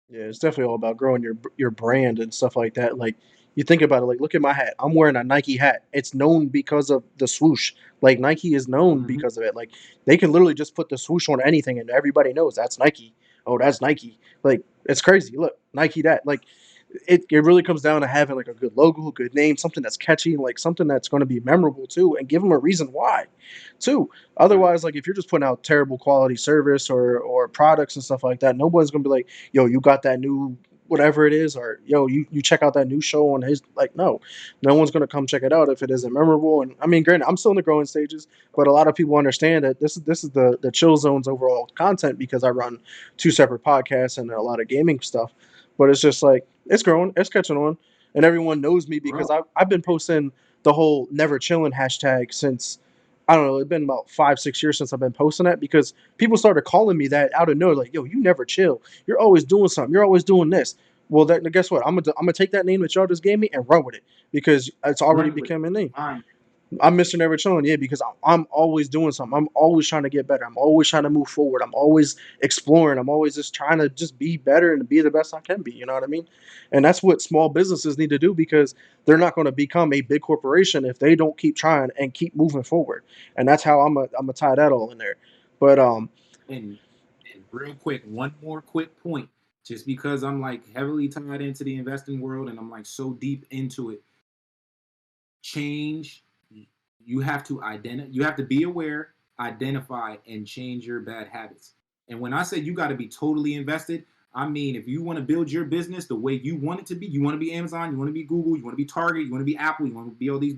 Yeah, it's definitely all about growing your brand and stuff like that. Like you think about it, like look at my hat. I'm wearing a Nike hat. It's known because of the swoosh. Like Nike is known Mm-hmm. because of it. Like they can literally just put the swoosh on anything and everybody knows that's Nike. Oh, that's Nike. Like it's crazy. Look, Nike that. Like it really comes down to having like a good logo, a good name, something that's catchy, like something that's going to be memorable too, and give them a reason why, too. Right. Otherwise, like if you're just putting out terrible quality service or products and stuff like that, nobody's going to be like, yo, you got that new whatever it is, or yo, you check out that new show on his like no one's going to come check it out if it isn't memorable. And I mean, granted, I'm still in the growing stages, but a lot of people understand that this is the chill zone's overall content because I run two separate podcasts and a lot of gaming stuff. But it's just like it's growing, it's catching on, and everyone knows me because Bro. I've been posting the whole never chillin' hashtag since I don't know, it's been about 5, 6 years since I've been posting that because people started calling me that out of nowhere, like, yo, you never chill. You're always doing something. You're always doing this. Well, that guess what? I'm gonna take that name that y'all just gave me and run with it because it's already Run with it. become a name. Fine. I'm Mr. Never Chilling, yeah, because I'm always doing something. I'm always trying to get better. I'm always trying to move forward. I'm always exploring. I'm always just trying to just be better and be the best I can be. You know what I mean? And that's what small businesses need to do because they're not going to become a big corporation if they don't keep trying and keep moving forward. And that's how I'm gonna tie that all in there. But And real quick, one more quick point. Just because I'm like heavily tied into the investing world and I'm like so deep into it, change. You have to you have to be aware, identify, and change your bad habits. And when I say you got to be totally invested, I mean if you want to build your business the way you want it to be, you want to be Amazon, you want to be Google, you want to be Target, you want to be Apple, you want to be all these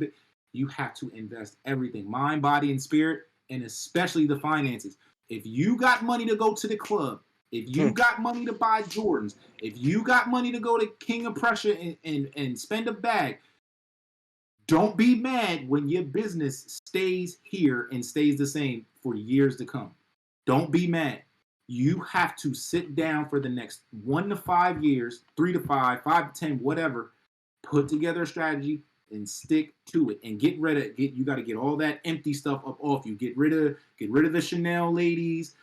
you have to invest everything, mind, body, and spirit, and especially the finances. If you got money to go to the club, if you got money to buy Jordans, if you got money to go to King of Prussia and spend a bag, don't be mad when your business stays here and stays the same for years to come. Don't be mad. You have to sit down for the next 1 to 5 years, 3 to 5, 5 to 10, whatever. Put together a strategy and stick to it. And get rid of you got to get all that empty stuff up off you. Get rid of the Chanel ladies.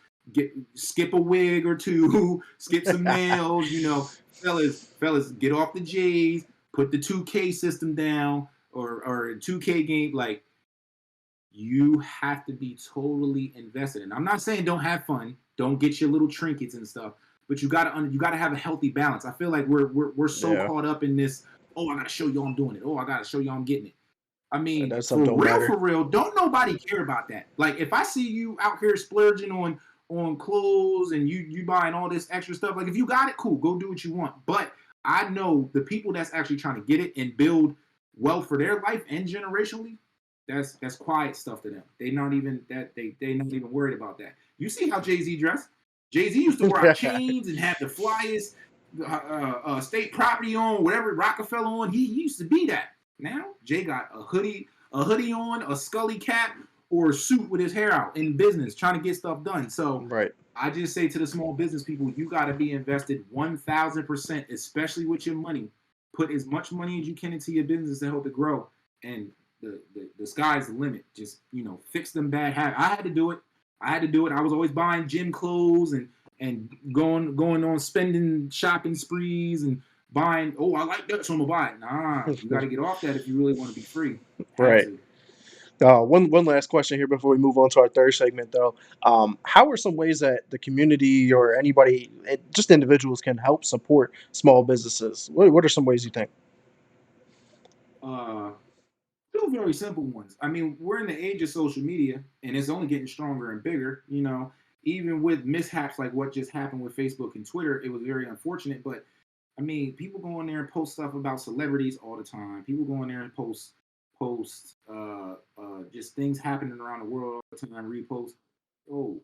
Skip a wig or two. Skip some nails. Fellas, get off the J's. Put the 2K system down or a 2K game, like you have to be totally invested. And I'm not saying don't have fun, don't get your little trinkets and stuff, but you gotta have a healthy balance. I feel like we're so yeah, caught up in this. Oh, I gotta show y'all I'm doing it. Oh, I gotta show y'all I'm getting it. I mean, that stuff don't for matter. real, don't nobody care about that. Like if I see you out here splurging on clothes and you buying all this extra stuff, like if you got it, cool, go do what you want. But I know the people that's actually trying to get it and build wealth for their life and generationally, that's quiet stuff to them. They not even worried about that. You see how Jay-Z dressed? Jay-Z used to rock chains and have the flyest state property on, whatever Rockefeller on. He used to be that. Now Jay got a hoodie on, a Scully cap, or a suit with his hair out in business, trying to get stuff done. So Right. I just say to the small business people, you got to be invested 1,000%, especially with your money. Put as much money as you can into your business to help it grow, and the sky's the limit. Just fix them bad habits. I had to do it. I was always buying gym clothes and going on spending shopping sprees and buying. Oh, I like that, so I'm gonna buy it. Nah, you got to get off that if you really want to be free. Had Right. to. One last question here before we move on to our third segment, though. How are some ways that the community or anybody, just individuals, can help support small businesses? What are some ways you think? Uh, Two very simple ones. I mean, we're in the age of social media, and it's only getting stronger and bigger. Even with mishaps like what just happened with Facebook and Twitter, it was very unfortunate. But I mean, people go in there and post stuff about celebrities all the time. People go in there and post just things happening around the world all the time. Repost. Oh,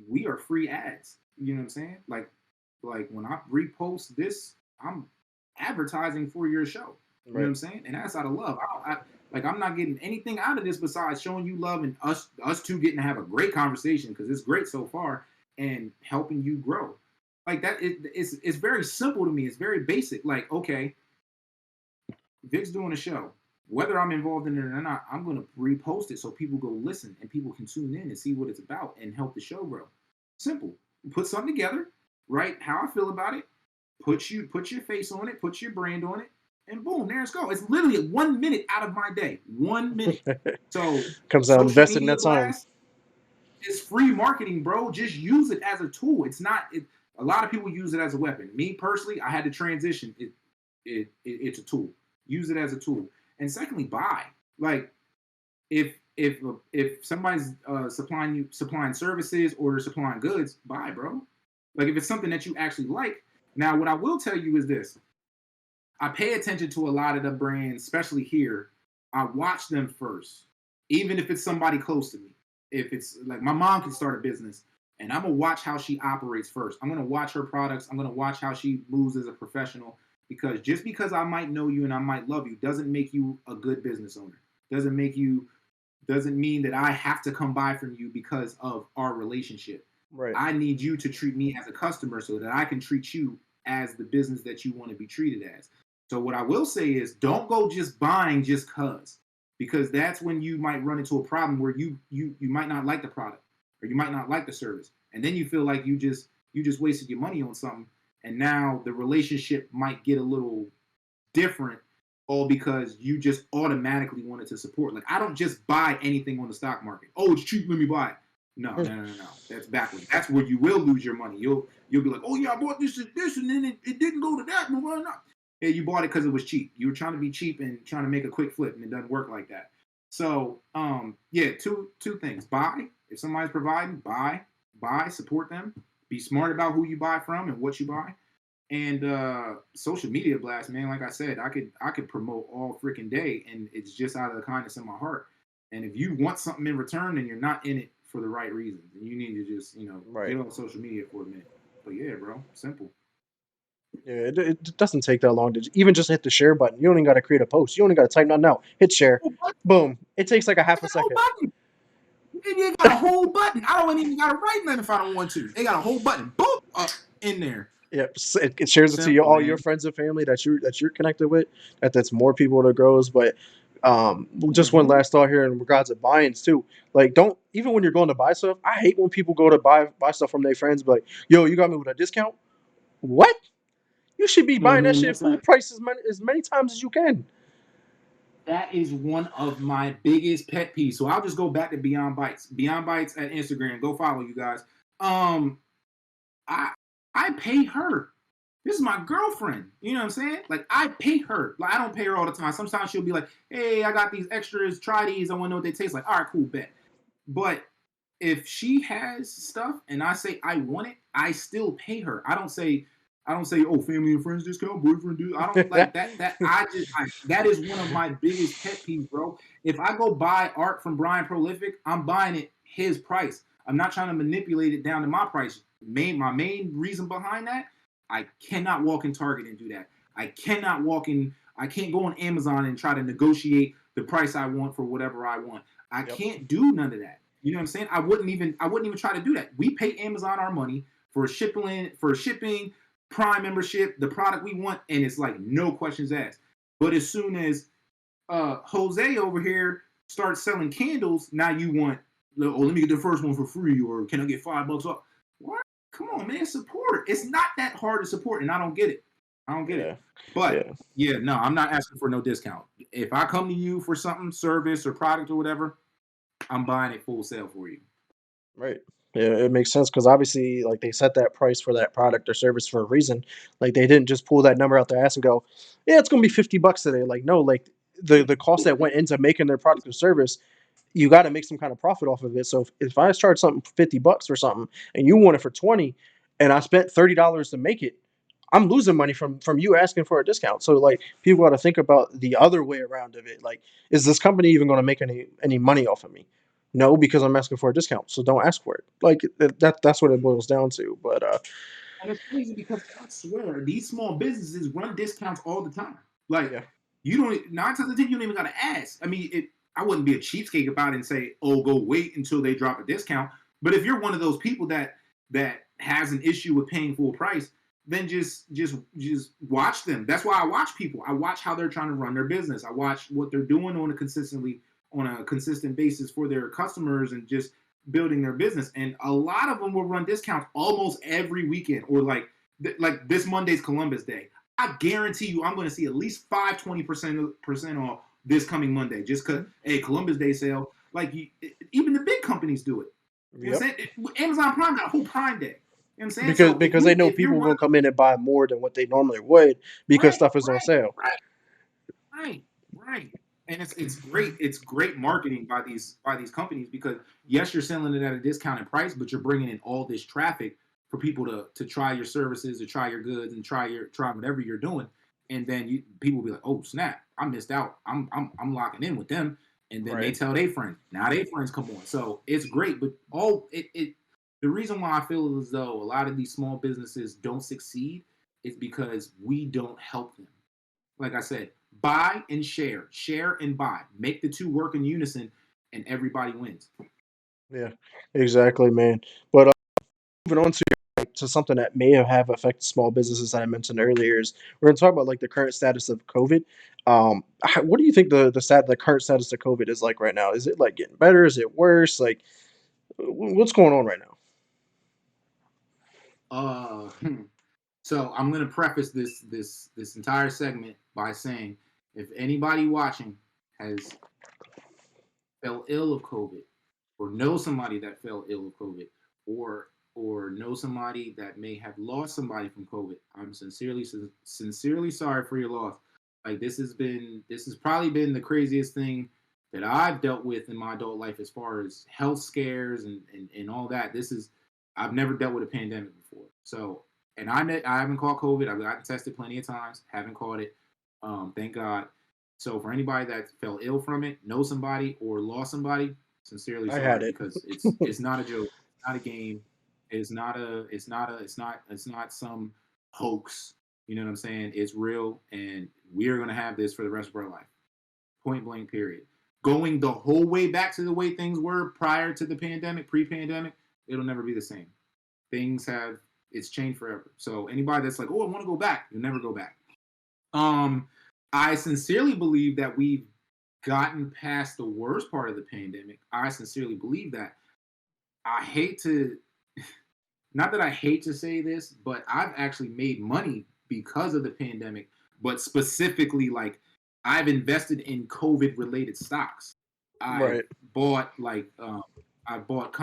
we are free ads. You know what I'm saying? Like when I repost this, I'm advertising for your show. You know what Right. I'm saying? And that's out of love. I'm not getting anything out of this besides showing you love and us two getting to have a great conversation because it's great so far and helping you grow. Like that, it's very simple to me. It's very basic. Like, okay, Vic's doing a show. whether I'm involved in it or not, I'm going to repost it so people go listen and people can tune in and see what it's about and help the show grow. Simple. Put something together, write how I feel about it, put your face on it, put your brand on it, and boom, there it's go. It's literally 1 minute out of my day. 1 minute. So Comes out social invested in media that time. blast is free marketing, bro. Just use it as a tool. It's not. A lot of people use it as a weapon. Me personally, I had to transition. It's a tool. Use it as a tool. And secondly, buy. Like if somebody's supplying services or they're supplying goods, buy, bro. Like if it's something that you actually like. Now, what I will tell you is this: I pay attention to a lot of the brands, especially here. I watch them first, even if it's somebody close to me. If it's like my mom can start a business, and I'm gonna watch how she operates first. I'm gonna watch her products. I'm gonna watch how she moves as a professional. Because just because I might know you and I might love you doesn't make you a good business owner. Doesn't mean that I have to come buy from you because of our relationship. Right. I need you to treat me as a customer so that I can treat you as the business that you want to be treated as. So what I will say is don't go just buying just because that's when you might run into a problem where you might not like the product or you might not like the service. And then you feel like you just wasted your money on something. And now the relationship might get a little different, all because you just automatically wanted to support. Like I don't just buy anything on the stock market. Oh, it's cheap, let me buy it. No. That's backwards. That's where you will lose your money. You'll be like, oh yeah, I bought this and this, and then it didn't go to that. And why not? Yeah, you bought it because it was cheap. You were trying to be cheap and trying to make a quick flip, and it doesn't work like that. So, yeah, two things. Buy. If somebody's providing, buy, support them. Be smart about who you buy from and what you buy. And social media blast, man, like I said, I could promote all freaking day, and it's just out of the kindness of my heart. And if you want something in return, then you're not in it for the right reasons. And you need to just, Right. get on social media for a minute. But yeah, bro, simple. Yeah, it doesn't take that long to even just hit the share button. You don't even got to create a post. You only got to type nothing out. Hit share. Boom. It takes like a half a second. They got a whole button. I don't even got to write nothing if I don't want to. They got a whole button. Boom, up in there. Yep, it shares it to all your friends and family that you're connected with. That's more people that grows. But just one last thought here in regards to buy-ins too. Like, don't even when you're going to buy stuff. I hate when people go to buy stuff from their friends. But like, yo, you got me with a discount. What? You should be buying that shit full price as many times as you can. That is one of my biggest pet peeves. So I'll just go back to Beyond Bites. Beyond Bites at Instagram. Go follow you guys. I pay her. This is my girlfriend. You know what I'm saying? Like I pay her. Like I don't pay her all the time. Sometimes she'll be like, "Hey, I got these extras. Try these. I want to know what they taste like." All right, cool, bet. But if she has stuff and I say I want it, I still pay her. I don't say, oh, family and friends discount, boyfriend do. I don't like that. That is one of my biggest pet peeves, bro. If I go buy art from Brian Prolific, I'm buying it his price. I'm not trying to manipulate it down to my price. My main reason behind that, I cannot walk in Target and do that. I can't go on Amazon and try to negotiate the price I want for whatever I want. I can't do none of that. You know what I'm saying? I wouldn't even try to do that. We pay Amazon our money for shipping, Prime membership, the product we want, and it's like no questions asked. But as soon as Jose over here starts selling candles, now you want, oh, let me get the first one for free, or can I get $5 off? What? Come on, man, support. It's not that hard to support, and I don't get it. But no, I'm not asking for no discount. If I come to you for something, service or product or whatever, I'm buying it full sale for you. Right. Yeah, it makes sense because obviously, like they set that price for that product or service for a reason. Like they didn't just pull that number out their ass and go, "Yeah, it's gonna be $50 today." Like no, like the cost that went into making their product or service, you got to make some kind of profit off of it. So if I charge something $50 or something, and you want it for 20, and I spent $30 to make it, I'm losing money from you asking for a discount. So like people got to think about the other way around of it. Like, is this company even going to make any money off of me? No, because I'm asking for a discount. So don't ask for it. Like that's what it boils down to. But and it's crazy because I swear these small businesses run discounts all the time. Like you don't 9 times out of 10 you don't even gotta ask. I mean, I wouldn't be a cheapskate about it and say, "Oh, go wait until they drop a discount." But if you're one of those people that has an issue with paying full price, then just watch them. That's why I watch people. I watch how they're trying to run their business. I watch what they're doing on a consistent basis for their customers and just building their business. And a lot of them will run discounts almost every weekend, or like this Monday's Columbus Day. I guarantee you, I'm going to see at least 20% off this coming Monday, just because Columbus Day sale. Like even the big companies do it. You know what I'm saying? Amazon Prime got a whole Prime Day. You know what I'm saying? So Because they know if you're people are one, gonna come in and buy more than what they normally would because right, stuff is on right, sale. right. And it's great. It's great marketing by these companies, because yes, you're selling it at a discounted price, but you're bringing in all this traffic for people to try your services, to try your goods, and try whatever you're doing. And then people will be like, oh snap, I missed out. I'm locking in with them. And then they Right. tell their friends. Now their friends come on. So it's great. But the reason why I feel as though a lot of these small businesses don't succeed is because we don't help them. Like I said, buy and share and buy. Make the two work in unison, and everybody wins. Yeah. Exactly, man. But moving on to something that may have affected small businesses that I mentioned earlier is we're going to talk about like the current status of COVID. What do you think the current status of COVID is like right now? Is it like getting better? Is it worse? Like, what's going on right now? Uh, so I'm gonna preface this entire segment by saying, if anybody watching has fell ill of COVID, or know somebody that fell ill of COVID, or know somebody that may have lost somebody from COVID, I'm sincerely sorry for your loss. Like this has probably been the craziest thing that I've dealt with in my adult life, as far as health scares and all that. I've never dealt with a pandemic before. So, and I haven't caught COVID. I've gotten tested plenty of times, haven't caught it. Thank God. So for anybody that fell ill from it, know somebody, or lost somebody, sincerely I had sorry, it. because it's not a joke, it's not a game, it's not some hoax. You know what I'm saying? It's real, and we are gonna have this for the rest of our life. Point blank. Period. Going the whole way back to the way things were prior to the pandemic, pre-pandemic, it'll never be the same. It's changed forever. So anybody that's like, oh, I want to go back, you'll never go back. I sincerely believe that we've gotten past the worst part of the pandemic. I sincerely believe that. I hate to, not that I hate to say this, but I've actually made money because of the pandemic, but specifically, like, I've invested in COVID related stocks. I've Right. bought I bought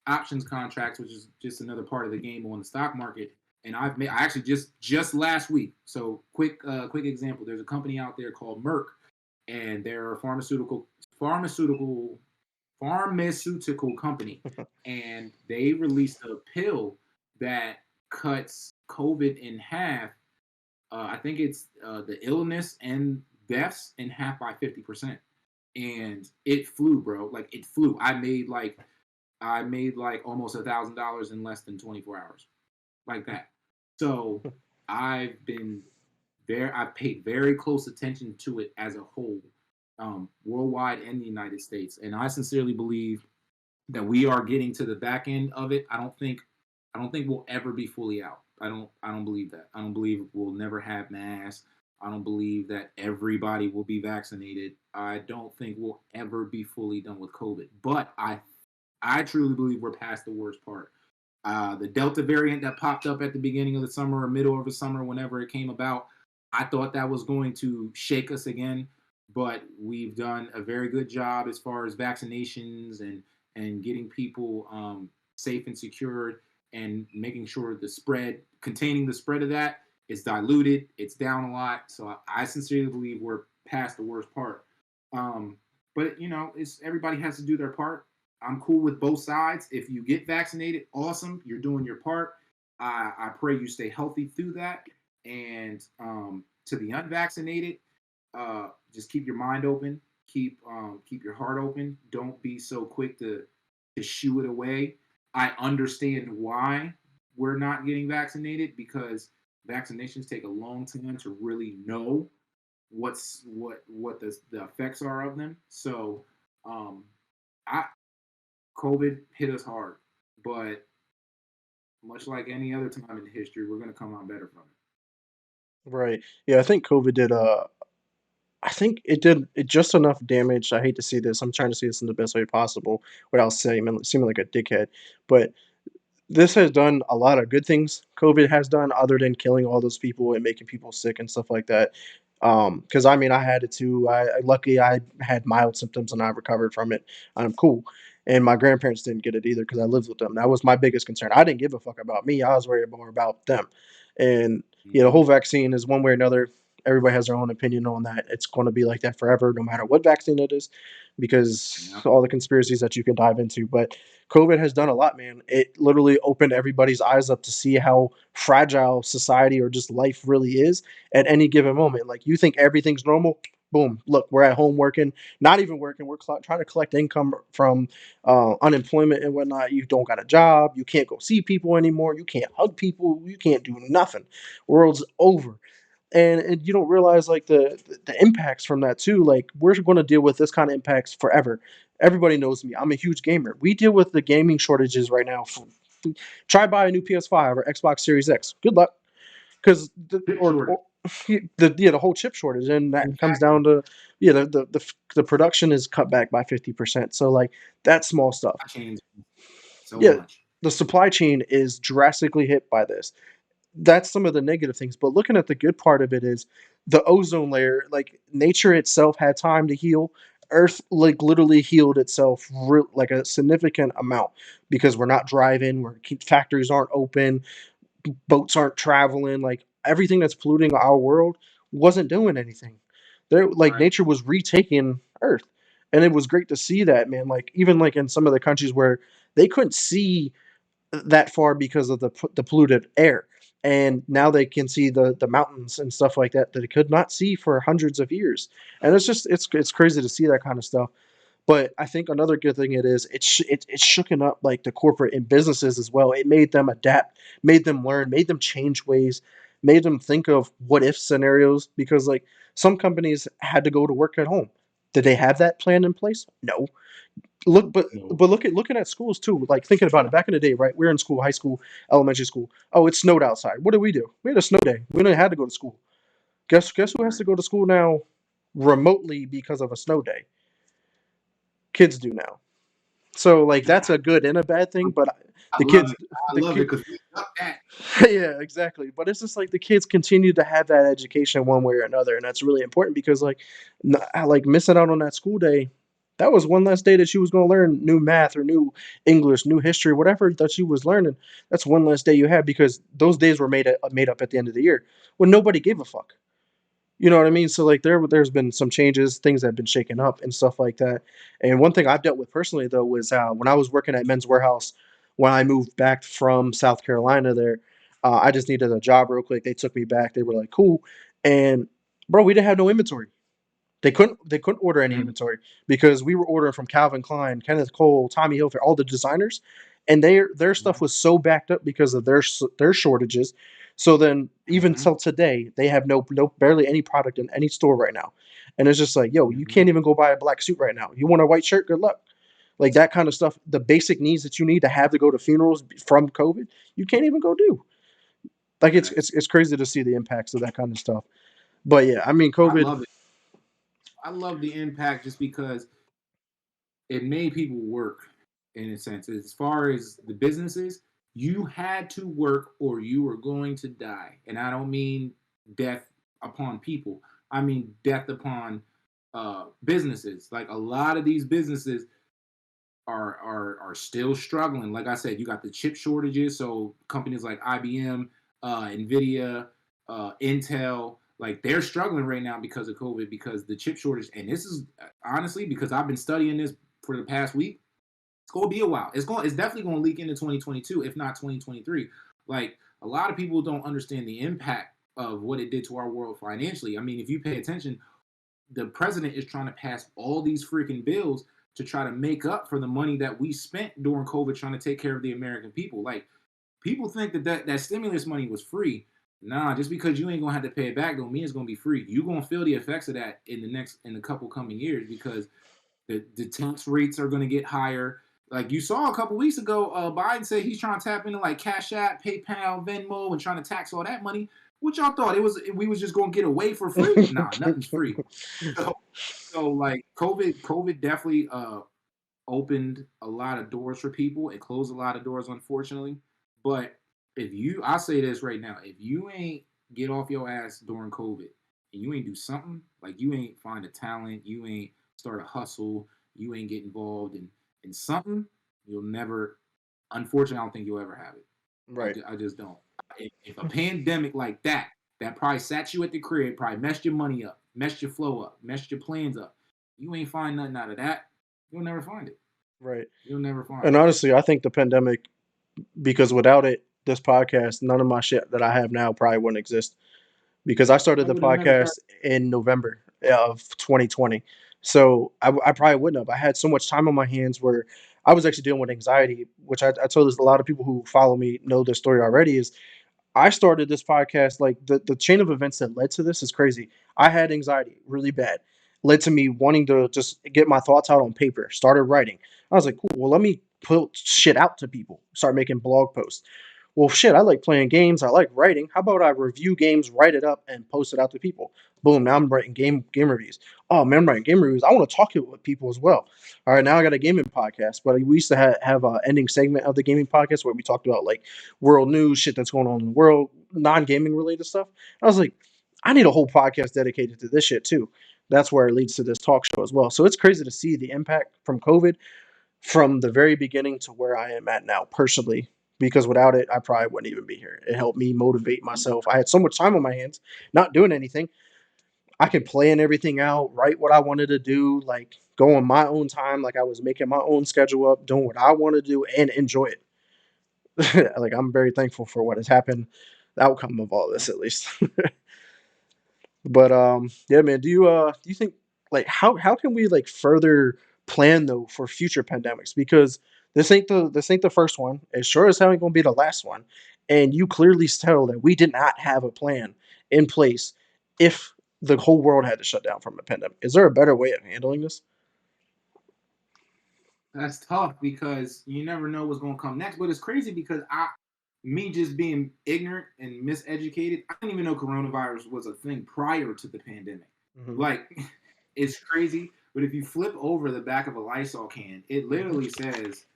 options contracts, which is just another part of the game on the stock market. And I actually just last week. So quick example. There's a company out there called Merck, and they're a pharmaceutical company, and they released a pill that cuts COVID in half. I think it's the illness and deaths in half by 50%, and it flew, bro. Like it flew. I made like almost $1,000 in less than 24 hours, like that. So I've paid very close attention to it as a whole, worldwide and the United States, and I sincerely believe that we are getting to the back end of it. I don't think we'll ever be fully out. I don't believe that. I don't believe we'll never have masks. I don't believe that everybody will be vaccinated. I don't think we'll ever be fully done with COVID. But I truly believe we're past the worst part. The Delta variant that popped up at the beginning of the summer or middle of the summer, whenever it came about, I thought that was going to shake us again. But we've done a very good job as far as vaccinations and getting people safe and secured, and making sure containing the spread of that is diluted. It's down a lot. So I sincerely believe we're past the worst part. But it's everybody has to do their part. I'm cool with both sides. If you get vaccinated, awesome. You're doing your part. I pray you stay healthy through that. And to the unvaccinated, just keep your mind open. Keep your heart open. Don't be so quick to shoo it away. I understand why we're not getting vaccinated, because vaccinations take a long time to really know what the effects are of them. So I COVID hit us hard, but much like any other time in history, we're gonna come out better from it. Right. Yeah, I think COVID did. I think it did it just enough damage. I hate to see this. I'm trying to see this in the best way possible without seeming like a dickhead, but this has done a lot of good things. COVID has done other than killing all those people and making people sick and stuff like that. Because I mean, I had it too. Luckily I had mild symptoms and I recovered from it. I'm cool. And my grandparents didn't get it either because I lived with them. That was my biggest concern. I didn't give a fuck about me. I was worried more about them. And yeah, the Mm-hmm. whole vaccine is one way or another. Everybody has their own opinion on that. It's going to be like that forever, no matter what vaccine it is, because Yeah. all the conspiracies that you can dive into. But COVID has done a lot, man. It literally opened everybody's eyes up to see how fragile society or just life really is at any given moment. Like you think everything's normal, boom, look, we're at home working, not even working. We're trying to collect income from unemployment and whatnot. You don't got a job. You can't go see people anymore. You can't hug people. You can't do nothing. World's over. And you don't realize like the impacts from that too. Like we're going to deal with this kind of impacts forever. Everybody knows me. I'm a huge gamer. We deal with the gaming shortages right now. Try buy a new PS5 or Xbox Series X. Good luck, because Chip shortage. the whole chip shortage, and that comes Exactly. down to yeah the production is cut back by 50%. So like that small stuff. I changed so Yeah, much. the supply chain is drastically hit by this. That's some of the negative things. But looking at the good part of it is the ozone layer. Like nature itself had time to heal. Earth like literally healed itself like a significant amount because we're not driving, factories aren't open, boats aren't traveling. Like everything that's polluting our world wasn't doing anything. There, like Right. nature was retaking Earth, and it was great to see that, man. Like even like in some of the countries where they couldn't see that far because of the polluted air. And now they can see the mountains and stuff like that that they could not see for hundreds of years. And it's just it's crazy to see that kind of stuff. But I think another good thing it is it shooken up like the corporate and businesses as well. It made them adapt, made them learn, made them change ways, made them think of what if scenarios because like some companies had to go to work at home. Did they have that plan in place? No. Look, No. but looking at schools too. Like thinking about it, back in the day, right? We were in school, high school, elementary school. Oh, it snowed outside. What did we do? We had a snow day. We didn't have to go to school. Guess who has Right. to go to school now, remotely because of a snow day? Kids do now. So like that's a good and a bad thing. But I the love kids, it. I the love it kid, because we got that. yeah, exactly. But it's just like the kids continue to have that education one way or another, and that's really important because like missing out on that school day, that was one less day that she was going to learn new math or new English, new history, whatever that she was learning. That's one less day you had because those days were made up at the end of the year when nobody gave a fuck. You know what I mean? So like there's been some changes, things that have been shaken up and stuff like that. And one thing I've dealt with personally though was when I was working at Men's Warehouse when I moved back from South Carolina there, I just needed a job real quick. They took me back. They were like, "Cool." And bro, we didn't have no inventory. They couldn't order any Mhm. inventory because we were ordering from Calvin Klein, Kenneth Cole, Tommy Hilfiger, all the designers, and their stuff was so backed up because of their shortages. So then even Mhm. till today, they have no barely any product in any store right now. And it's just like, yo, you Mhm. can't even go buy a black suit right now. You want a white shirt? Good luck. Like that kind of stuff, the basic needs that you need to have to go to funerals from COVID, you can't even go do. Like it's Facts. it's it's crazy to see the impacts of that kind of stuff. But yeah, I mean, I COVID. love it. I love the impact just because it made people work in a sense. As far as the businesses, you had to work or you were going to die. And I don't mean death upon people. I mean death upon businesses. Like a lot of these businesses are still struggling. Like I said, you got the chip shortages, so companies like IBM, Nvidia, Intel, like they're struggling right now because of COVID, because the chip shortage. And this is honestly because I've been studying this for the past week. It's gonna be a while. It's definitely gonna leak into 2022, if not 2023. Like a lot of people don't understand the impact of what it did to our world financially. I mean, if you pay attention, the president is trying to pass all these freaking bills to try to make up for the money that we spent during COVID trying to take care of the American people. Like people think that stimulus money was free. Nah, just because you ain't gonna have to pay it back don't mean it's gonna be free. You're gonna feel the effects of that in the couple coming years because the tax rates are gonna get higher. like you saw a couple weeks ago, Biden said he's trying to tap into like Cash App, PayPal, Venmo, and trying to tax all that money. What y'all thought we was just gonna get away for free? Nah, nothing's free. So, so like COVID definitely opened a lot of doors for people. It closed a lot of doors, unfortunately. But I say this right now, if you ain't get off your ass during COVID and you ain't do something, like you ain't find a talent, you ain't start a hustle, you ain't get involved in something, you'll never, unfortunately, I don't think you'll ever have it. Right. I just don't. If a pandemic like that probably sat you at the crib, probably messed your money up, messed your flow up, messed your plans up, you ain't find nothing out of that, you'll never find it. Right. You'll never find And it. honestly, I think the pandemic, because without it, this podcast, none of my shit that I have now probably wouldn't exist. Because I started I the would have never started. podcast in November of 2020. So I probably wouldn't have. I had so much time on my hands where I was actually dealing with anxiety, which I told a lot of people who follow me know this story already. Is I started this podcast, like the chain of events that led to this is crazy. I had anxiety really bad, led to me wanting to just get my thoughts out on paper, started writing. I was like, cool, well, let me put shit out to people, start making blog posts. Well, shit, I like playing games. I like writing. How about I review games, write it up, and post it out to people? Boom, now I'm writing game reviews. Oh, man, I'm writing game reviews. I want to talk it with people as well. All right, now I got a gaming podcast. But we used to have an ending segment of the gaming podcast where we talked about like world news, shit that's going on in the world, non-gaming related stuff. I was like, I need a whole podcast dedicated to this shit too. That's where it leads to this talk show as well. So it's crazy to see the impact from COVID from the very beginning to where I am at now personally. Because without it, I probably wouldn't even be here. It helped me motivate myself. I had so much time on my hands, not doing anything. I could plan everything out, write what I wanted to do, like go on my own time, like I was making my own schedule up, doing what I want to do, and enjoy it. Like I'm very thankful for what has happened, the outcome of all this at least. But yeah, man, do you think like how can we like further plan though for future pandemics? Because this ain't the first one. It sure as hell ain't gonna be the last one. And you clearly tell that we did not have a plan in place if the whole world had to shut down from a pandemic. Is there a better way of handling this? That's tough because you never know what's gonna come next. But it's crazy because me just being ignorant and miseducated, I didn't even know coronavirus was a thing prior to the pandemic. Hmm. Like, it's crazy. But if you flip over the back of a Lysol can, it Hmm. literally says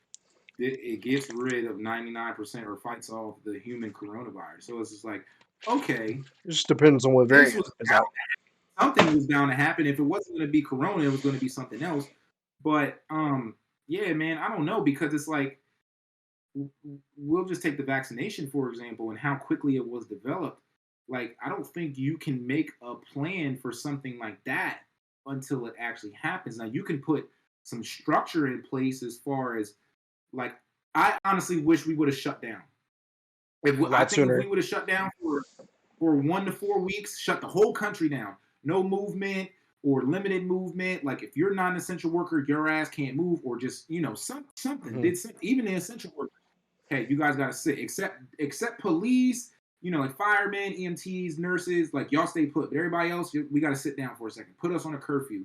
it gets rid of 99% or fights off the human coronavirus. So it's just like, okay, It just depends on what this variant was is out. something was bound to happen. If it wasn't going to be Corona, it was going to be something else. But yeah, man, I don't know because it's like we'll just take the vaccination for example and how quickly it was developed. Like I don't think you can make a plan for something like that until it actually happens. Now you can put some structure in place as far as like I honestly wish we would have shut down. A I lot think if we sooner. would have shut down for 1 to 4 weeks, shut the whole country down. No movement or limited movement. Like if you're not an essential worker, your ass can't move, or just something. Hmm. Did even the essential workers? Hey, you guys gotta sit. Except police, like firemen, EMTs, nurses, like y'all stay put. But everybody else, we gotta sit down for a second. Put us on a curfew.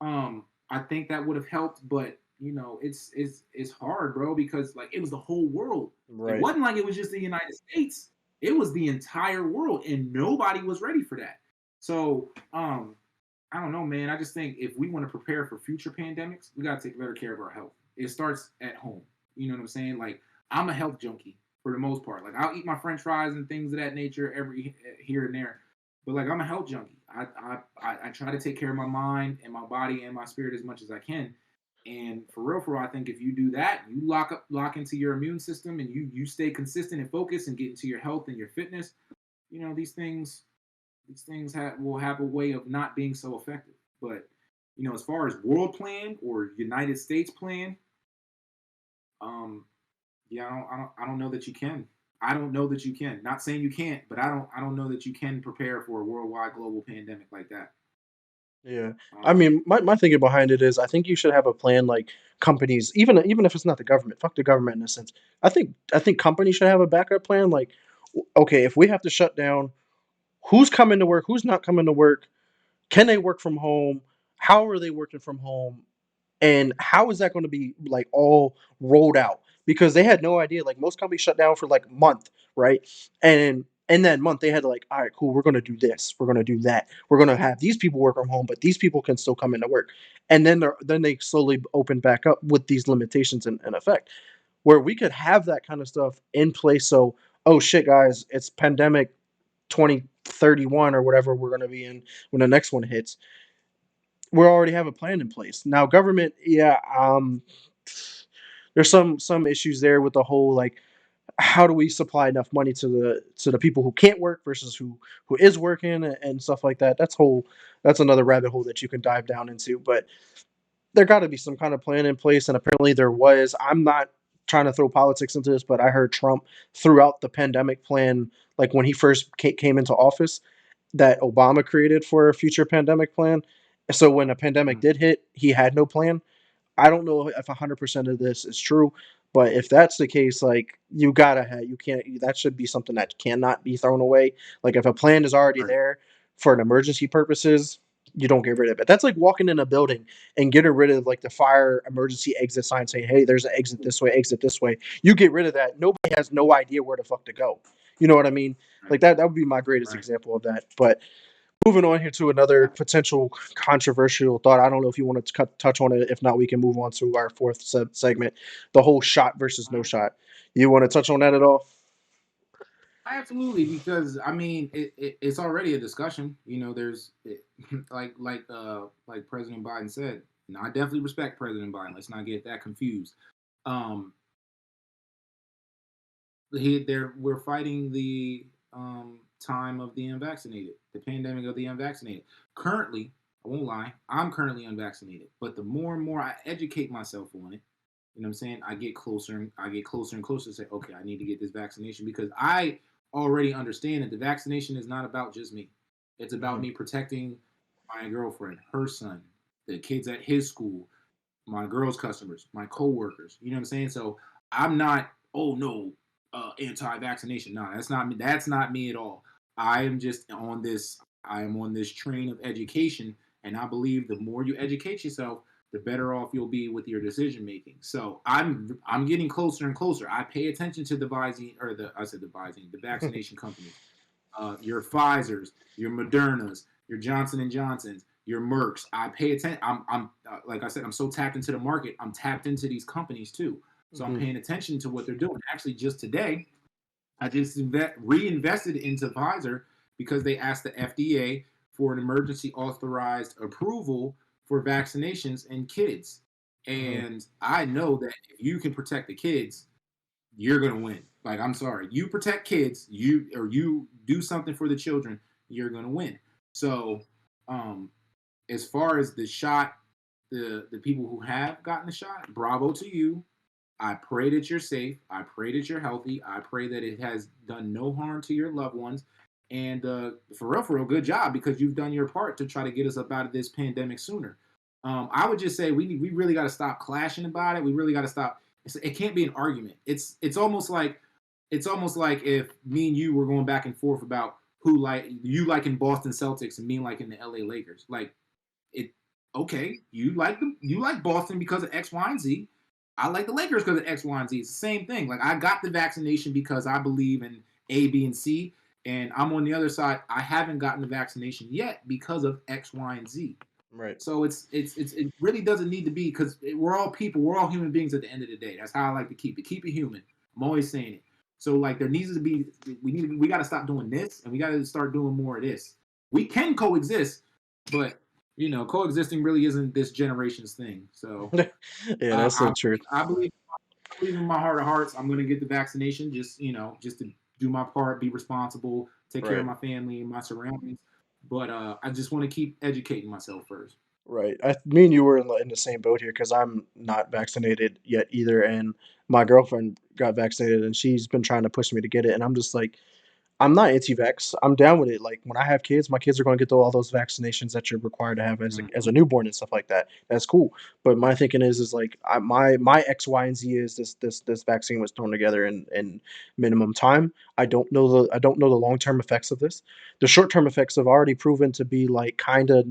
I think that would have helped, but it's hard, bro, because like it was the whole world. It Right. wasn't like it was just the United States. It was the entire world, and nobody was ready for that. So, I don't know, man. I just think if we want to prepare for future pandemics, we gotta take better care of our health. It starts at home. You know what I'm saying? Like I'm a health junkie for the most part. Like I'll eat my French fries and things of that nature every here and there. But like I'm a health junkie. I try to take care of my mind and my body and my spirit as much as I can. And for real, I think if you do that, you lock into your immune system, and you stay consistent and focused and get into your health and your fitness. These things will have a way of not being so effective. But as far as world plan or United States plan, um, yeah, I don't know that you can. I don't know that you can. Not saying you can't, but I don't know that you can prepare for a worldwide global pandemic like that. Yeah. I Um, mean, my thinking behind it is I think you should have a plan like companies, even if it's not the government, fuck the government in a sense. I think companies should have a backup plan. Like, okay, if we have to shut down, who's coming to work, who's not coming to work, can they work from home, how are they working from home? And how is that going to be like all rolled out? Because they had no idea. Like most companies shut down for like a month, right? And in that month, they had to like, all right, cool, we're going to do this, we're going to do that, we're going to have these people work from home, but these people can still come into work. And then they slowly open back up with these limitations in effect, where we could have that kind of stuff in place. So, oh shit, guys, it's pandemic 2031 or whatever we're going to be in when the next one hits. We already have a plan in place. Now, government, yeah, there's some issues there with the whole like how do we supply enough money to the people who can't work versus who is working and stuff like that. That's another rabbit hole that you can dive down into. But there got to be some kind of plan in place, and apparently there was. I'm not trying to throw politics into this, but I heard Trump throughout the pandemic plan, like when he first came into office, that Obama created for a future pandemic plan. So when a pandemic Mhm. did hit, he had no plan. I don't know if 100% of this is true, but if that's the case, like you gotta have, you can't, that should be something that cannot be thrown away. Like if a plan is already Right. there for an emergency purposes, you don't get rid of it. That's like walking in a building and getting rid of like the fire emergency exit sign saying, hey, there's an exit this way, exit this way. You get rid of that. Nobody has no idea where the fuck to go. You know what I mean? Right. Like that would be my greatest Right. example of that. But moving on here to another potential controversial thought. I don't know if you want to touch on it. If not, we can move on to our fourth segment, the whole shot versus no shot. You want to touch on that at all? Absolutely, because I mean, it's already a discussion. There's like President Biden said. I definitely respect President Biden. Let's not get that confused. Um, we're fighting the time of the unvaccinated, the pandemic of the unvaccinated. Currently, I won't lie, I'm currently unvaccinated. But the more and more I educate myself on it, you know what I'm saying, I get closer and closer to say, okay, I need to get this vaccination because I already understand that the vaccination is not about just me. It's about Mhm. me protecting my girlfriend, her son, the kids at his school, my girl's customers, my coworkers. You know what I'm saying? So I'm not, oh no, anti-vaccination. No, that's not me. That's not me at all. I am just on this. I am on this train of education, and I believe the more you educate yourself, the better off you'll be with your decision making. So I'm getting closer and closer. I pay attention to the Visine or the I said the Visine, the vaccination companies, your Pfizer's, your Moderna's, your Johnson and Johnson's, your Merck's. I pay attention. I'm like I said, I'm so tapped into the market. I'm tapped into these companies too. So I'm Mhm. paying attention to what they're doing. Actually, just today, I just reinvested into Pfizer because they asked the FDA for an emergency authorized approval for vaccinations in kids. Mhm. And I know that if you can protect the kids, you're gonna win. Like, I'm sorry, you protect kids, you do something for the children, you're gonna win. So, um, as far as the shot, the people who have gotten the shot, bravo to you. I pray that you're safe. I pray that you're healthy. I pray that it has done no harm to your loved ones. And for real, good job because you've done your part to try to get us up out of this pandemic sooner. I would just say we really got to stop clashing about it. We really got to stop. It can't be an argument. It's almost like if me and you were going back and forth about who like you like in Boston Celtics and me like in the LA Lakers. Like it okay, you like Boston because of X, Y, and Z. I like the Lakers because of X, Y, and Z. It's the same thing. Like I got the vaccination because I believe in A, B, and C. And I'm on the other side. I haven't gotten the vaccination yet because of X, Y, and Z. Right. So it really doesn't need to be because we're all people. We're all human beings at the end of the day. That's how I like to keep it. Keep it human. I'm always saying it. So like there needs to be we got to stop doing this and we got to start doing more of this. We can coexist, but coexisting really isn't this generation's thing. So Yeah, uh, that's I so true. I believe I believe in my heart of hearts. I'm gonna get the vaccination. Just to do my part, be responsible, take care of Right. my family and my surroundings. But I just want to keep educating myself first. Right. Me and you were in the same boat here because I'm not vaccinated yet either, and my girlfriend got vaccinated, and she's been trying to push me to get it, and I'm just like, I'm not anti-vax. I'm down with it. Like when I have kids, my kids are going to get all those vaccinations that you're required to have as Mhm. a newborn and stuff like that. That's cool. But my thinking is like my X, Y, and Z is this vaccine was thrown together in minimum time. I don't know the long term effects of this. The short term effects have already proven to be like kind of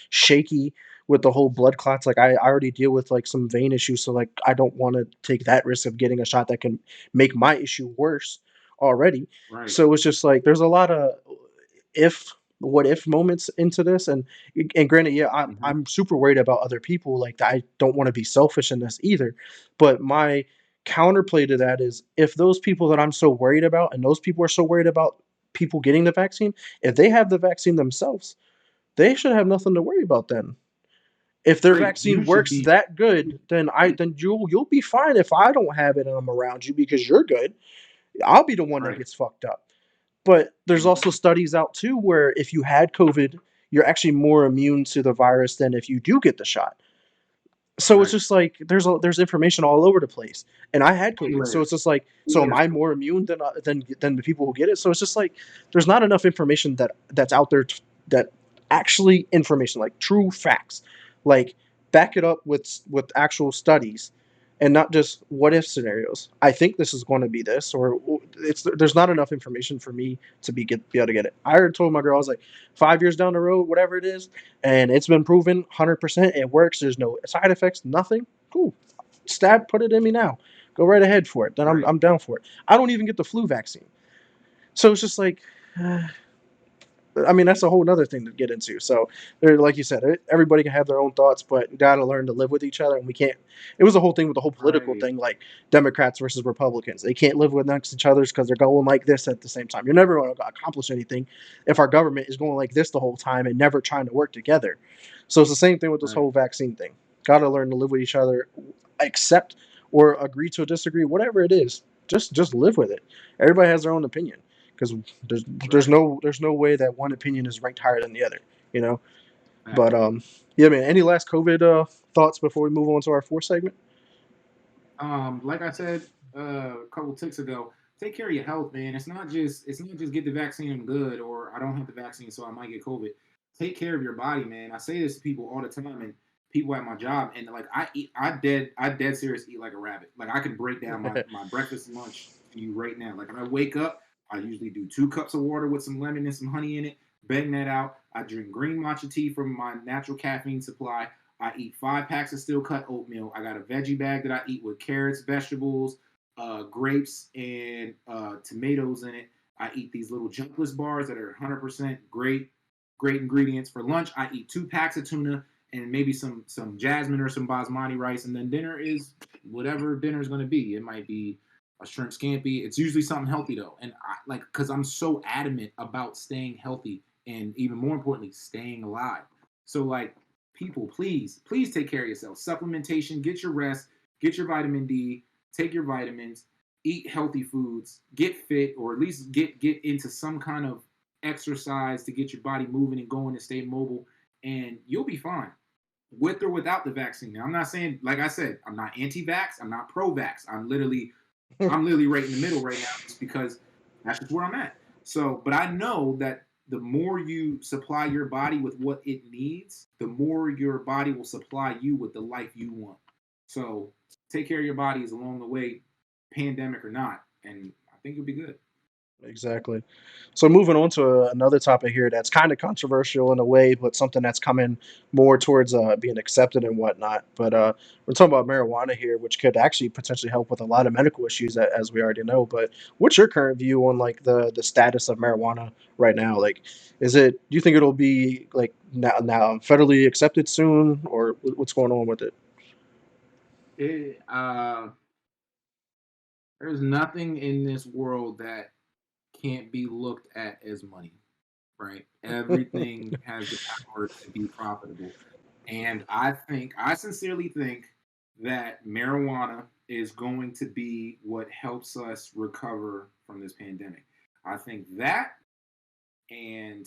shaky with the whole blood clots. Like I already deal with like some vein issues, so like I don't want to take that risk of getting a shot that can make my issue worse already. Right. So it's just like there's a lot of if what if moments into this, and granted, yeah, Mhm. I'm super worried about other people. Like I don't want to be selfish in this either, but my counterplay to that is if those people that I'm so worried about, and those people are so worried about people getting the vaccine, if they have the vaccine themselves, they should have nothing to worry about then. If their Right. You vaccine should works be. that good, then you'll be fine if I don't have it and I'm around you because you're good. I'll be the one that Right. gets fucked up. But there's Mhm. also studies out too where if you had COVID, you're actually more immune to the virus than if you do get the shot. So it's Right. just like there's information all over the place, and I had Two COVID, so layers. it's just like, Two so am layers I to it. more immune than the people who get it? So it's just like there's not enough information that's out there that actually information like true facts, like back it up with actual studies, and not just what if scenarios. I think this is going to be this, or there's not enough information for me to be able to get it. I already told my girl I was like 5 years down the road, whatever it is, and it's been proven 100% it works. There's no side effects, nothing. Cool. Stab, put it in me now. Go right ahead for it. Then Right. I'm down for it. I don't even get the flu vaccine. So it's just like, I mean, that's a whole other thing to get into. So, like you said, everybody can have their own thoughts, but you gotta learn to live with each other. And we can't. It was a whole thing with the whole political Right. thing, like Democrats versus Republicans. They can't live with next to each other because they're going like this at the same time. You're never going to accomplish anything if our government is going like this the whole time and never trying to work together. So it's the same thing with this Right. whole vaccine thing. Got to learn to live with each other, accept or agree to disagree, whatever it is. Just live with it. Everybody has their own opinion because there's Right. there's no way that one opinion is ranked higher than the other, you know. But Facts. yeah, man. Any last COVID thoughts before we move on to our fourth segment? Like I said a couple ticks ago, take care of your health, man. It's not just get the vaccine and good, or I don't have the vaccine, so I might get COVID. Take care of your body, man. I say this to people all the time, and people at my job, and like I dead serious eat like a rabbit. Like I can break down my breakfast and lunch to you right now. Like when I wake up, I usually do 2 cups of water with some lemon and some honey in it. Bang that out. I drink green matcha tea from my natural caffeine supply. I eat 5 packs of steel cut oatmeal. I got a veggie bag that I eat with carrots, vegetables, grapes, and tomatoes in it. I eat these little junkless bars that are 100% great ingredients. For lunch, I eat 2 packs of tuna and maybe some jasmine or some basmati rice. And then dinner is whatever dinner is going to be. It might be a shrimp scampi. It's usually something healthy though, and I like because I'm so adamant about staying healthy and even more importantly, staying alive. So like people, please take care of yourself. Supplementation, get your rest, get your vitamin D, take your vitamins, eat healthy foods, get fit, or at least get into some kind of exercise to get your body moving and going and stay mobile, and you'll be fine. With or without the vaccine. Now, I'm not saying, like I said, I'm not anti-vax, I'm not pro-vax. I'm literally right in the middle right now, just because that's just where I'm at. So, but I know that the more you supply your body with what it needs, the more your body will supply you with the life you want. So, take care of your bodies along the way, pandemic or not, and I think you'll be good. Exactly. So moving on to another topic here that's kind of controversial in a way, but something that's coming more towards being accepted and whatnot. But we're talking about marijuana here, which could actually potentially help with a lot of medical issues, as we already know. But what's your current view on like the status of marijuana right now? Like, is it? Do you think it'll be like now federally accepted soon, or what's going on with it? It, there's nothing in this world that can't be looked at as money, right? Everything has the power to be profitable. And I sincerely think that marijuana is going to be what helps us recover from this pandemic. I think that, and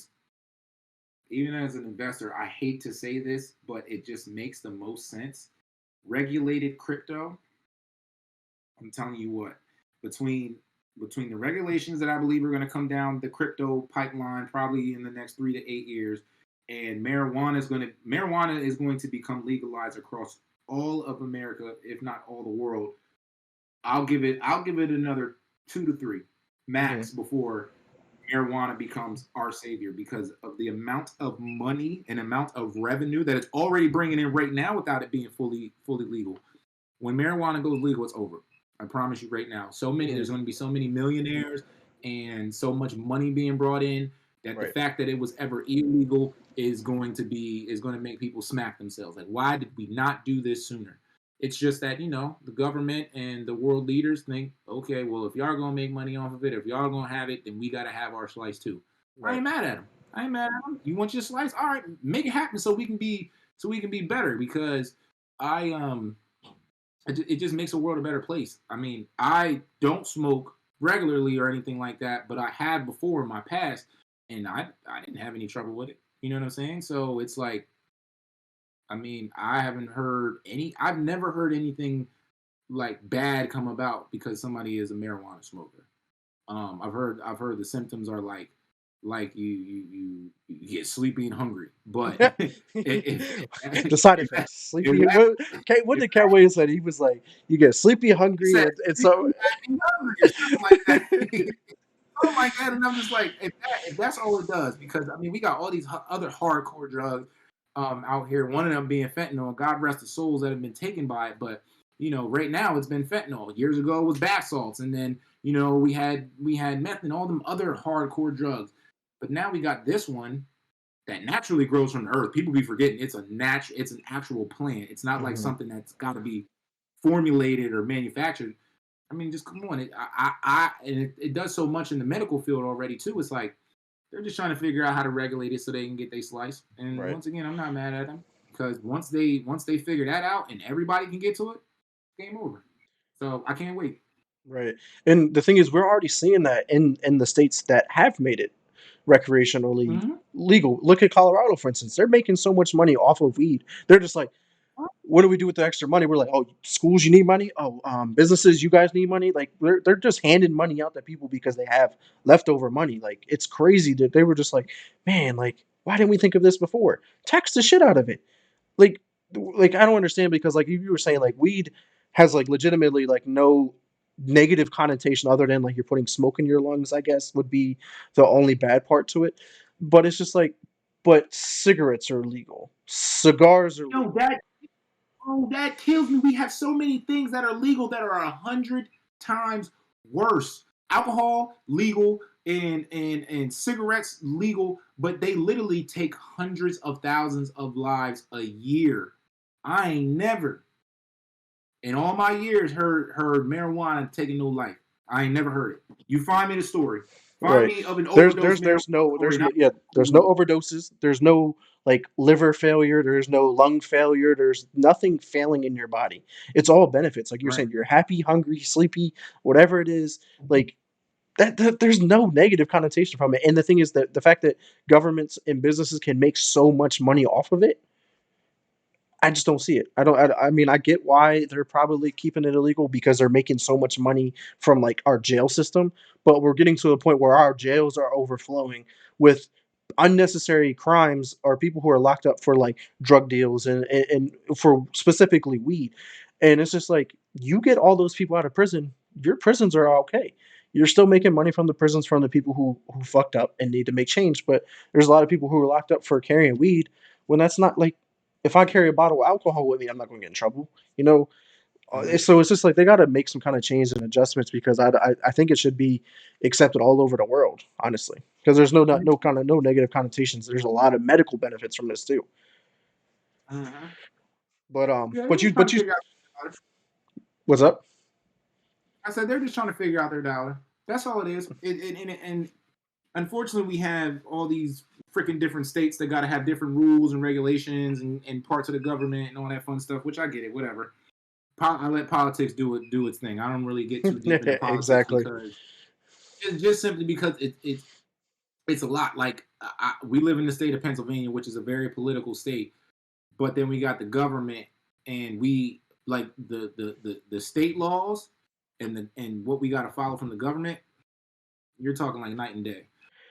even as an investor, I hate to say this, but it just makes the most sense. Regulated crypto, I'm telling you what, between between the regulations that I believe are going to come down the crypto pipeline probably in the next 3 to 8 years, and marijuana is going to become legalized across all of America, if not all the world. I'll give it another 2 to 3 Hmm. max before marijuana becomes our savior because of the amount of money and amount of revenue that it's already bringing in right now without it being fully legal. When marijuana goes legal, it's over. I promise you right now. Hmm. There's going to be so many millionaires and so much money being brought in that the Right. fact that it was ever illegal is going to make people smack themselves. Like, why did we not do this sooner? It's just that the government and the world leaders think, okay, well, if y'all gonna make money off of it, if y'all gonna have it, then we gotta have our slice too. I Right. ain't mad at them. I ain't mad at them. You want your slice? All right, make it happen so we can be better because I it just makes the world a better place. I mean, I don't smoke regularly or anything like that, but I have before in my past, and I didn't have any trouble with it. You know what I'm saying? So it's like, I mean, I've never heard anything like bad come about because somebody is a marijuana smoker. I've heard the symptoms are like you get sleepy and hungry, but The side if that effects: if sleepy. that What if did Cat Williams said? He was like, "You get sleepy, he hungry, said and sleepy so." and hungry or something like that. Something like that, and I'm just like, if that's all it does, because I mean, we got all these other hardcore drugs out here. One of them being fentanyl. God rest the souls that have been taken by it, but right now it's been fentanyl. Years ago it was bath salts, and then we had meth and all them other hardcore drugs. But now we got this one that naturally grows from the earth. People be forgetting it's an actual plant. It's not like Mhm. something that's got to be formulated or manufactured. I mean, just come on. And it does so much in the medical field already too. It's like they're just trying to figure out how to regulate it so they can get their slice. And Right. once again, I'm not mad at them because once they figure that out and everybody can get to it, game over. So I can't wait. Right. And the thing is, we're already seeing that in the states that have made it recreationally Mm-hmm. legal. Look at Colorado, for instance. They're making so much money off of weed. They're just like, what do we do with the extra money? We're like, oh, schools, you need money. Oh, businesses, you guys need money. Like they're just handing money out to people because they have leftover money. Like it's crazy that they were just like, man, like why didn't we think of this before? Tax the shit out of it. Like I don't understand because like you were saying like weed has like legitimately like no negative connotation other than like you're putting smoke in your lungs, I guess would be the only bad part to it. But it's just like, but cigarettes are legal, cigars are Yo, legal. that kills me. We have so many things that are legal that are 100 times worse. Alcohol legal and cigarettes legal, but they literally take hundreds of thousands of lives a year. I ain't never in all my years heard marijuana taking no life. I ain't never heard it. You find me the story. Find Right. me of an overdose marijuana story. And There's no overdoses. There's no like liver failure. There's no lung failure. There's nothing failing in your body. It's all benefits. Like you're right. saying, you're happy, hungry, sleepy, whatever it is. Like that there's no negative connotation from it. And the thing is that the fact that governments and businesses can make so much money off of it, I just don't see it. I don't. I mean, I get why they're probably keeping it illegal because they're making so much money from like our jail system. But we're getting to a point where our jails are overflowing with unnecessary crimes or people who are locked up for like drug deals and for specifically weed. And it's just like you get all those people out of prison, your prisons are okay. You're still making money from the prisons from the people who fucked up and need to make change. But there's a lot of people who are locked up for carrying weed when that's not like if I carry a bottle of alcohol with me, I'm not going to get in trouble. You know, Mm-hmm. so it's just like they got to make some kind of change and adjustments because I think it should be accepted all over the world, honestly, because there's no kind of no negative connotations. There's a lot of medical benefits from this too. Mm-hmm. But Yeah, they're just trying to figure out. what's up? I said they're just trying to figure out their dollar. That's all it is. And unfortunately, we have all these freaking different states that got to have different rules and regulations and parts of the government and all that fun stuff. Which I get it, whatever. I let politics do its thing. I don't really get too deep into politics Exactly. because just simply because it's a lot. Like we live in the state of Pennsylvania, which is a very political state, but then we got the government and we like the state laws. and what we got to follow from the government, you're talking like night and day.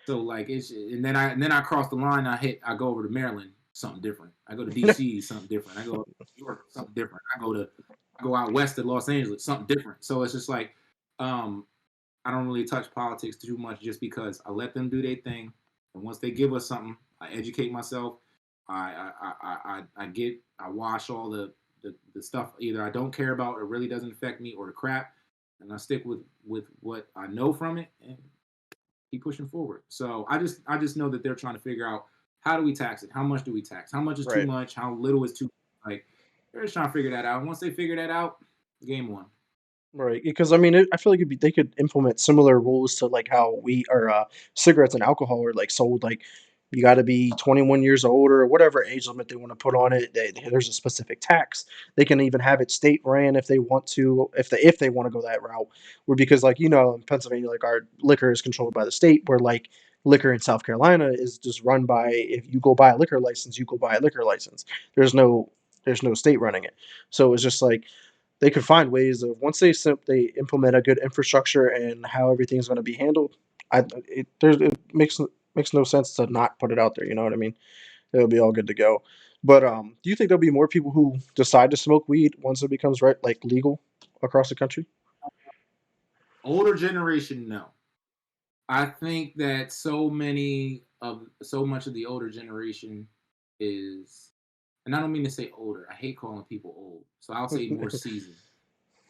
So like it's and then I cross the line. I go over to Maryland, something different. I go to DC, something different. I go to New York, something different. I go out west to Los Angeles, something different. So it's just like um, I don't really touch politics too much just because I let them do their thing, and once they give us something, I educate myself. I wash all the stuff either I don't care about or really doesn't affect me or the crap, and I stick with what I know from it and keep pushing forward. So I just know that they're trying to figure out how do we tax it, how much do we tax, how much is too Right. much, how little is too like they're just trying to figure that out. And once they figure that out, game one. Right, because I mean, I feel like they could implement similar rules to like how we or cigarettes and alcohol are like sold. Like, you got to be 21 years old or whatever age limit they want to put on it. There's a specific tax. They can even have it state ran if they want to, if they want to go that route. Where because like in Pennsylvania, like our liquor is controlled by the state, where like liquor in South Carolina is just run by if you go buy a liquor license, you go buy a liquor license. There's no there's no state running it. So it's just like they could find ways of once they implement a good infrastructure and how everything's going to be handled. It makes no sense to not put it out there. You know what I mean? It'll be all good to go. But do you think there'll be more people who decide to smoke weed once it becomes right like legal across the country? Older generation, no. I think that so much of the older generation is, and I don't mean to say older. I hate calling people old, so I'll say more seasoned.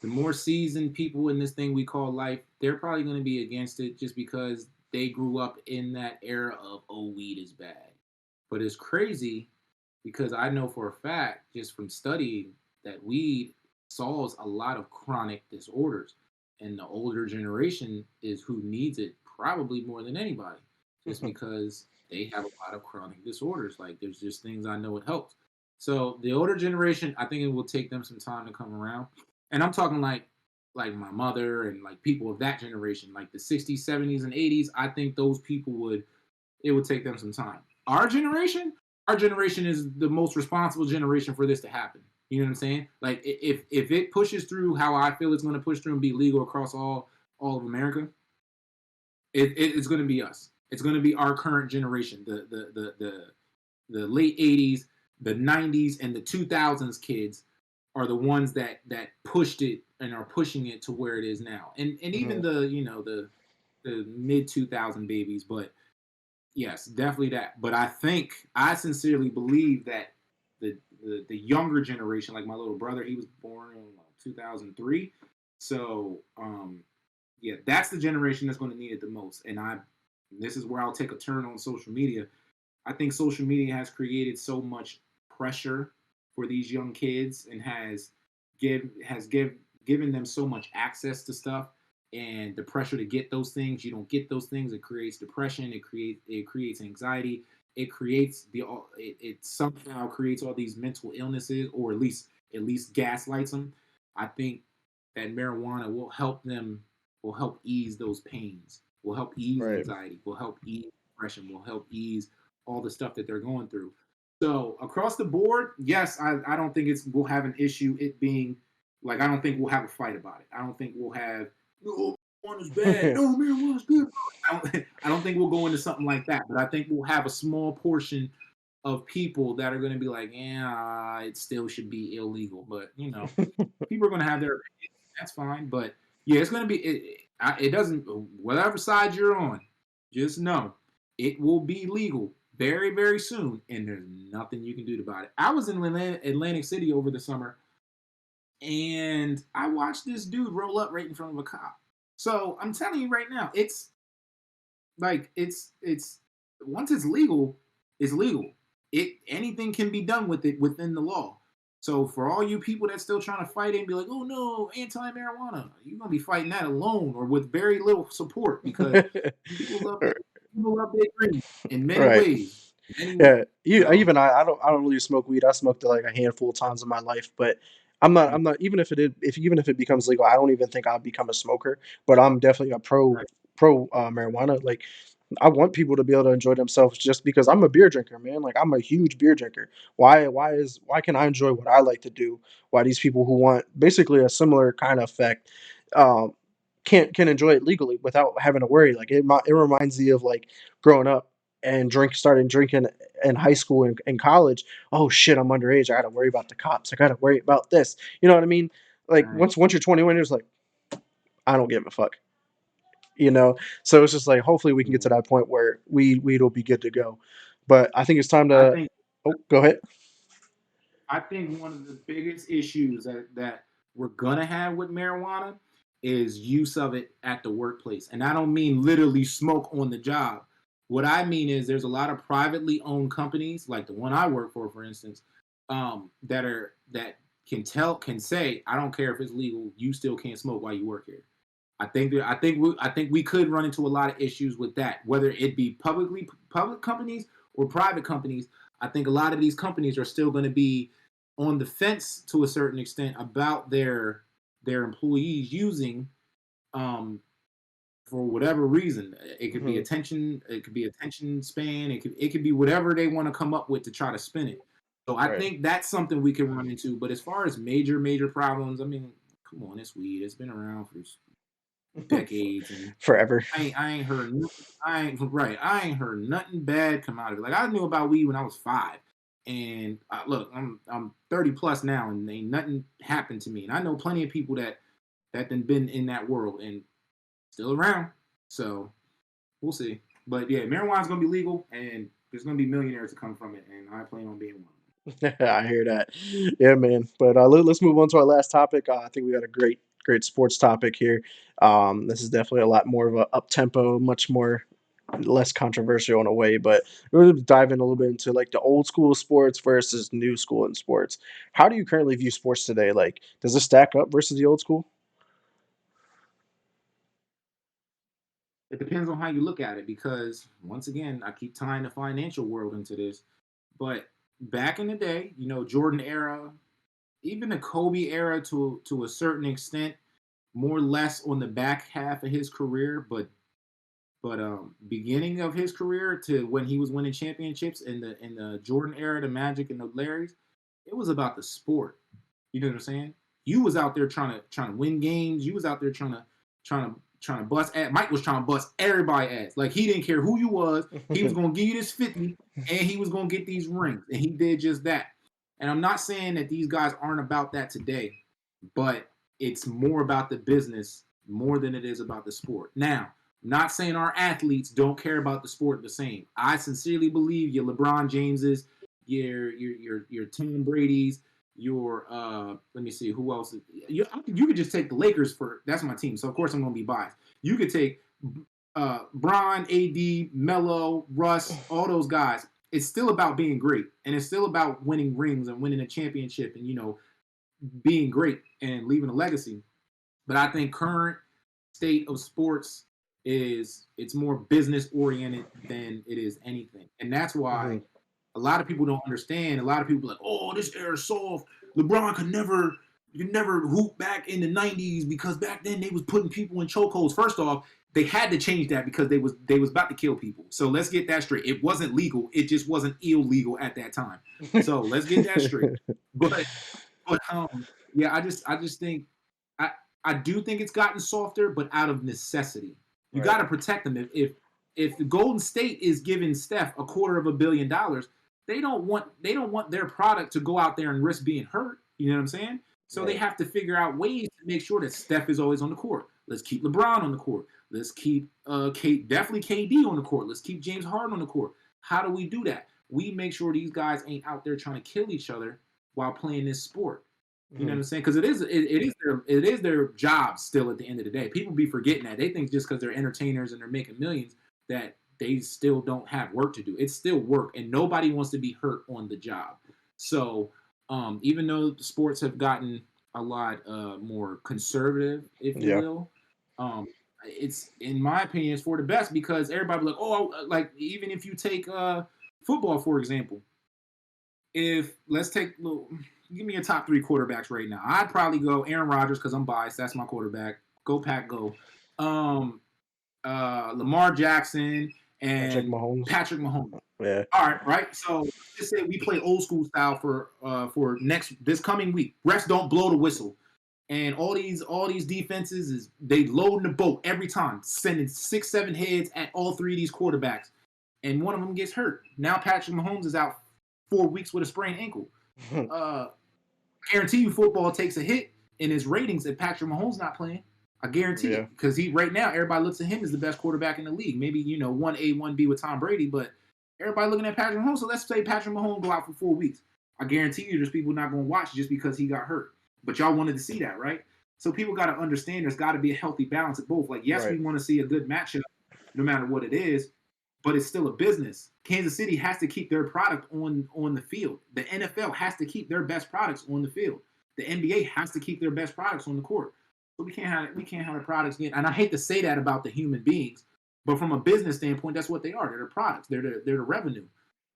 The more seasoned people in this thing we call life, they're probably going to be against it just because they grew up in that era of weed is bad. But it's crazy because I know for a fact, just from studying, that weed solves a lot of chronic disorders. And the older generation is who needs it probably more than anybody, just because they have a lot of chronic disorders. Like there's just things I know it helps. So the older generation, I think it will take them some time to come around. And I'm talking like my mother and like people of that generation, like the 60s, 70s, and 80s. I think those people would take them some time. Our generation is the most responsible generation for this to happen. You know what I'm saying? Like if it pushes through how I feel it's going to push through and be legal across all of America, it's going to be us. It's going to be our current generation, the late 80s, the 90s, and the 2000s kids are the ones that pushed it and are pushing it to where it is now. And even Mhm. the mid 2000 babies, but yes, definitely that. But I sincerely believe that the younger generation, like my little brother, he was born in 2003. So yeah, that's the generation that's going to need it the most. And this is where I'll take a turn on social media. I think social media has created so much pressure for these young kids and given them so much access to stuff and the pressure to get those things. You don't get those things, it creates depression, it creates anxiety, it somehow creates all these mental illnesses, or at least gaslights them. I think that marijuana will help ease those pains, will help ease Right. anxiety, will help ease depression, will help ease all the stuff that they're going through. So across the board, yes, I don't think we'll have an issue it being like, I don't think we'll have a fight about it. I don't think we'll have no one is bad, no marijuana is good. I don't think we'll go into something like that, but I think we'll have a small portion of people that are going to be like, yeah, it still should be illegal. But people are going to have their opinions. That's fine. But yeah, it's going to be it doesn't, whatever side you're on, just know it will be legal very, very soon, and there's nothing you can do about it. I was in Atlantic City over the summer, and I watched this dude roll up right in front of a cop. So I'm telling you right now, it's like it's once it's legal, it's legal. Anything can be done with it within the law. So for all you people that's still trying to fight it and be like, oh no, anti-marijuana, you're gonna be fighting that alone or with very little support, because people love that. People love their dream in many Right. ways. Many ways. Yeah, So I don't really smoke weed. I smoked it like a handful of times in my life, but I'm not even if it becomes legal, I don't even think I'll become a smoker. But I'm definitely a right, pro marijuana. Like I want people to be able to enjoy themselves just because I'm a beer drinker, man. Like I'm a huge beer drinker. Why can I enjoy what I like to do? Why these people who want basically a similar kind of effect um, can enjoy it legally without having to worry. Like it reminds me of like growing up and starting drinking in high school and college. Oh shit, I'm underage. I got to worry about the cops. I got to worry about this. You know what I mean? Like Right. once you're 21, you're just like, I don't give a fuck. You know, so it's just like hopefully we can get to Yeah. that point where we'd will be good to go. But I think it's time I to. think Oh, go ahead. I think one of the biggest issues that we're gonna have with marijuana is use of it at the workplace. And I don't mean literally smoke on the job. What I mean is there's a lot of privately owned companies, like the one I work for instance, that can say, I don't care if it's legal, you still can't smoke while you work here. I think we could run into a lot of issues with that, whether it be public companies or private companies. I think a lot of these companies are still going to be on the fence to a certain extent about their employees using, um, for whatever reason. It could be Mhm. attention, it could be attention span, it could be whatever they want to come up with to try to spin it. So I Right. think that's something we can run into. But as far as major problems, I mean, come on, it's weed. It's been around for decades, and Forever. I ain't heard I ain't right. I ain't heard nothing bad come out of it. Like I knew about weed when I was 5, and look, I'm 30 plus now, and ain't nothing happened to me. And I know plenty of people that been in that world and still around. So we'll see. But yeah, marijuana's gonna be legal, and there's gonna be millionaires to come from it, and I plan on being one. I hear that. Yeah, man. But let's move on to our last topic. I think we got a great sports topic here. This is definitely a lot more of a up tempo, much more less controversial in a way. But we're going to dive in a little bit into like the old school sports versus new school in sports. How do you currently view sports today? Like, does this stack up versus the old school? It depends on how you look at it, because once again, I keep tying the financial world into this. But back in the day, Jordan era, even the Kobe era to a certain extent, more or less on the back half of his career, but beginning of his career to when he was winning championships in the Jordan era, the Magic and the Larrys, it was about the sport. You know what I'm saying? You was out there trying to win games. You was out there trying to bust ass. Mike was trying to bust everybody ass. Like he didn't care who you was. He was gonna give you this 50 and he was gonna get these rings. And he did just that. And I'm not saying that these guys aren't about that today, but it's more about the business more than it is about the sport. Now, I'm not saying our athletes don't care about the sport the same. I sincerely believe your LeBron Jameses, your Tom Brady's, your let me see who else. You could just take the Lakers for that's my team. So of course I'm gonna be biased. You could take Bron, AD, Melo, Russ, all those guys. It's still about being great, and it's still about winning rings and winning a championship, and being great and leaving a legacy. But I think current state of sports is it's more business oriented than it is anything. And that's why Mhm. a lot of people don't understand. A lot of people are like, oh, this era's soft. LeBron could never hoop back in the 90s because back then they was putting people in chokeholds. First off, they had to change that because they was about to kill people. So let's get that straight. It wasn't legal. It just wasn't illegal at that time. So let's get that straight. But but yeah, I just think I I do think it's gotten softer, but out of necessity. You Right. got to protect them. If the Golden State is giving Steph $250 million, they don't want their product to go out there and risk being hurt. You know what I'm saying? So they Right. have to figure out ways to make sure that Steph is always on the court. Let's keep LeBron on the court. Let's keep definitely KD on the court. Let's keep James Harden on the court. How do we do that? We make sure these guys ain't out there trying to kill each other while playing this sport. You know what Mhm. I'm saying? Because it is their job still at the end of the day. People be forgetting that. They think just because they're entertainers and they're making millions that they still don't have work to do. It's still work, and nobody wants to be hurt on the job. So even though the sports have gotten a lot more conservative, if you Yeah. will, it's in my opinion it's for the best because everybody be like, oh, like even if you take football for example, if let's take give me your top 3 quarterbacks right now. I'd probably go Aaron Rodgers because I'm biased. That's my quarterback. Go Pack, go. Um, Lamar Jackson Patrick and Mahomes. Patrick Mahomes. Yeah. All right, right. So let's just say we play old school style for next this coming week. Refs don't blow the whistle. And all these defenses is they loading the boat every time, sending 6, 7 heads at all three of these quarterbacks, and one of them gets hurt. Now Patrick Mahomes is out 4 weeks with a sprained ankle. I guarantee you, football takes a hit in his ratings if Patrick Mahomes not playing. I guarantee it, because he right now everybody looks at him as the best quarterback in the league. Maybe 1A, 1B with Tom Brady, but everybody looking at Patrick Mahomes. So let's say Patrick Mahomes go out for 4 weeks. I guarantee you, there's people not going to watch just because he got hurt. But y'all wanted to see that, right? So people got to understand there's got to be a healthy balance of both. Like, yes, we want to see a good matchup no matter what it is, but it's still a business. Kansas City has to keep their product on the field. The NFL has to keep their best products on the field. The NBA has to keep their best products on the court. So we can't have the products get. And I hate to say that about the human beings, but from a business standpoint, that's what they are. They're the products. They're the revenue.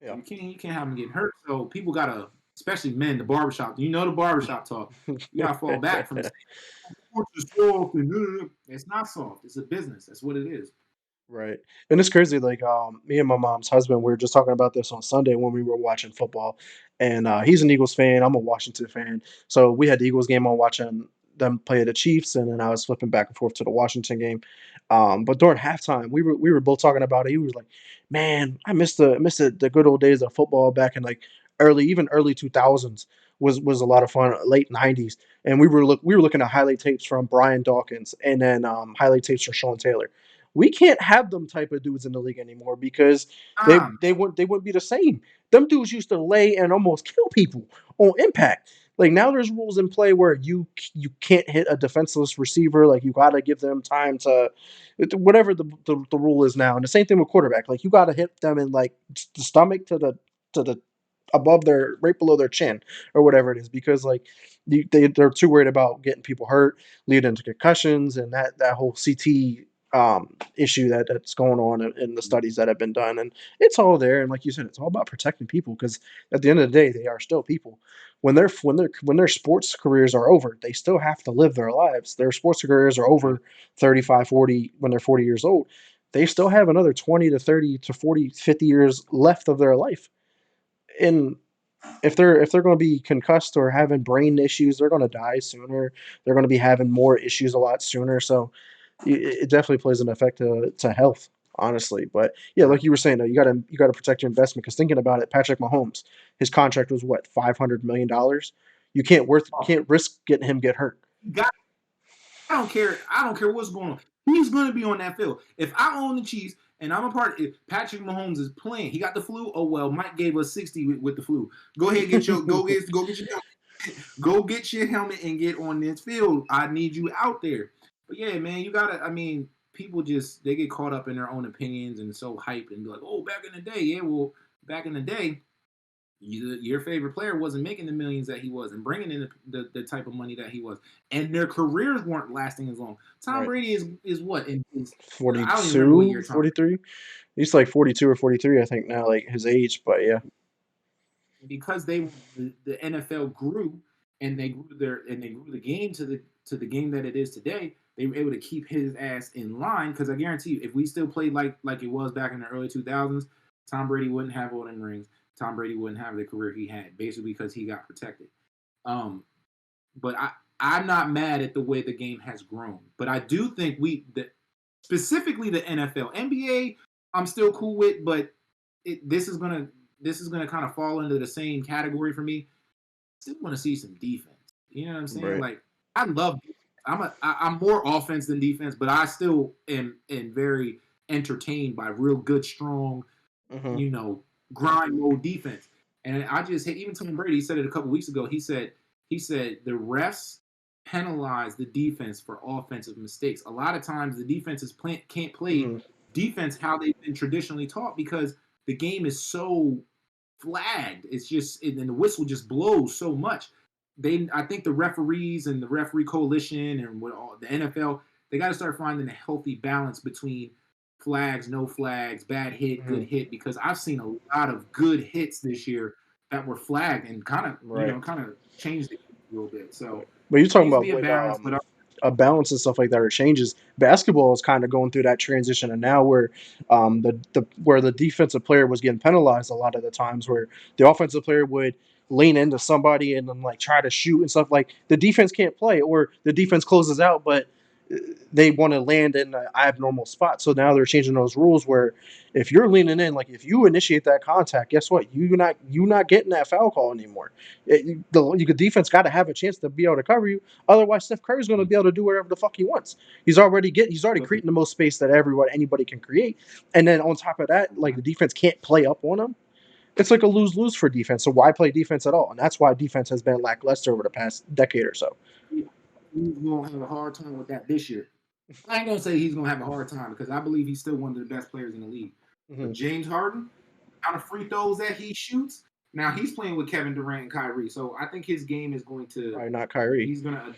Yeah. You can't have them getting hurt. So people gotta, especially men, the barbershop. The barbershop talk. You gotta fall back from the sports is soft and it's not soft. It's a business. That's what it is. Right. And it's crazy. Like, me and my mom's husband, we were just talking about this on Sunday when we were watching football. And he's an Eagles fan. I'm a Washington fan. So we had the Eagles game on, watching them play the Chiefs, and then I was flipping back and forth to the Washington game. But during halftime, we were both talking about it. He was like, "Man, I miss the good old days of football back in like early 2000s was a lot of fun. Late 90s." And we were looking at highlight tapes from Brian Dawkins, and then highlight tapes from Sean Taylor. We can't have them type of dudes in the league anymore, because they wouldn't be the same. Them dudes used to lay and almost kill people on impact. Like, now there's rules in play where you can't hit a defenseless receiver. Like, you got to give them time to whatever the rule is now. And the same thing with quarterback. Like, you got to hit them in like the stomach to the above their right below their chin or whatever it is, because like they're too worried about getting people hurt, leading to concussions, and that whole CT issue that's going on in the studies that have been done. And it's all there. And like you said, it's all about protecting people, because at the end of the day, they are still people. When their sports careers are over, they still have to live their lives. Their sports careers are over 35, 40 when they're 40 years old. They still have another 20 to 30 to 40, 50 years left of their life. And if they're going to be concussed or having brain issues, they're going to die sooner. They're going to be having more issues a lot sooner. So it definitely plays an effect to health, honestly. But yeah, like you were saying, though, you gotta protect your investment, because thinking about it, Patrick Mahomes, his contract was what, $500 million. You can't risk getting him get hurt. I don't care. I don't care what's going on. He's going to be on that field. If I own the Chiefs and I'm a part, if Patrick Mahomes is playing, he got the flu. Oh well, Mike gave us 60 with the flu. Go ahead, get your go get your helmet. Go get your helmet and get on this field. I need you out there. But yeah, man, you gotta. I mean, people they get caught up in their own opinions and so hype and be like, oh, back in the day, yeah, well, back in the day, your favorite player wasn't making the millions that he was and bringing in the type of money that he was, and their careers weren't lasting as long. Tom Brady is what, in 42, 43. He's like 42 or 43, I think now, like his age. But yeah, because the NFL grew, and they grew the game to the game that it is today. They were able to keep his ass in line, because I guarantee you, if we still played like it was back in the early 2000s, Tom Brady wouldn't have all them rings. Tom Brady wouldn't have the career he had, basically because he got protected. But I'm not mad at the way the game has grown. But I do think specifically the NFL, NBA, I'm still cool with, but this is gonna kind of fall into the same category for me. Still want to see some defense. You know what I'm saying? Right. Like, I love. I'm more offense than defense, but I still am very entertained by real good, strong, grind mode defense. And I just hate, even Tom Brady said it a couple weeks ago. He said the refs penalize the defense for offensive mistakes. A lot of times the defenses can't play defense how they've been traditionally taught, because the game is so flagged. It's just, and the whistle just blows so much. I think the referees and the referee coalition and the NFL, they got to start finding a healthy balance between flags, no flags, bad hit, good hit, because I've seen a lot of good hits this year that were flagged and kind of changed it a little bit. So, but you're talking about like, a balance and stuff like that, or changes. Basketball is kind of going through that transition, and now where where the defensive player was getting penalized a lot of the times, where the offensive player would lean into somebody and then like try to shoot and stuff. Like the defense can't play, or the defense closes out, but they want to land in an abnormal spot. So now they're changing those rules where if you're leaning in, like if you initiate that contact, guess what? You're not getting that foul call anymore. The defense got to have a chance to be able to cover you. Otherwise, Steph Curry's going to be able to do whatever the fuck he wants. He's already creating the most space that anybody can create. And then on top of that, like the defense can't play up on him. It's like a lose-lose for defense. So why play defense at all? And that's why defense has been lackluster over the past decade or so. He's gonna have a hard time with that this year. I ain't gonna say he's gonna have a hard time because I believe he's still one of the best players in the league. But James Harden, kind of free throws that he shoots. Now he's playing with Kevin Durant and Kyrie, so I think his game is going to. Probably not Kyrie. He's gonna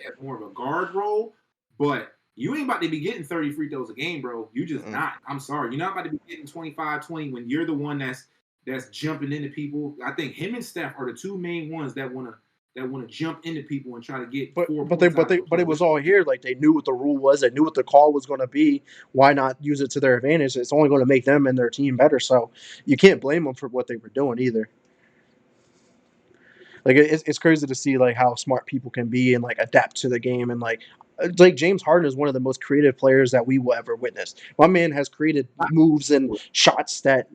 adapt more of a guard role, but you ain't about to be getting 30 free throws a game, bro. You just not. I'm sorry, you're not about to be getting 25, 20 when you're the one that's jumping into people. I think him and Steph are the two main ones that want to jump into people and try to get. But it was all here. Like they knew what the rule was. They knew what the call was going to be. Why not use it to their advantage? It's only going to make them and their team better. So you can't blame them for what they were doing either. Like it's crazy to see like how smart people can be and like adapt to the game, and like James Harden is one of the most creative players that we will ever witness. My man has created moves and shots that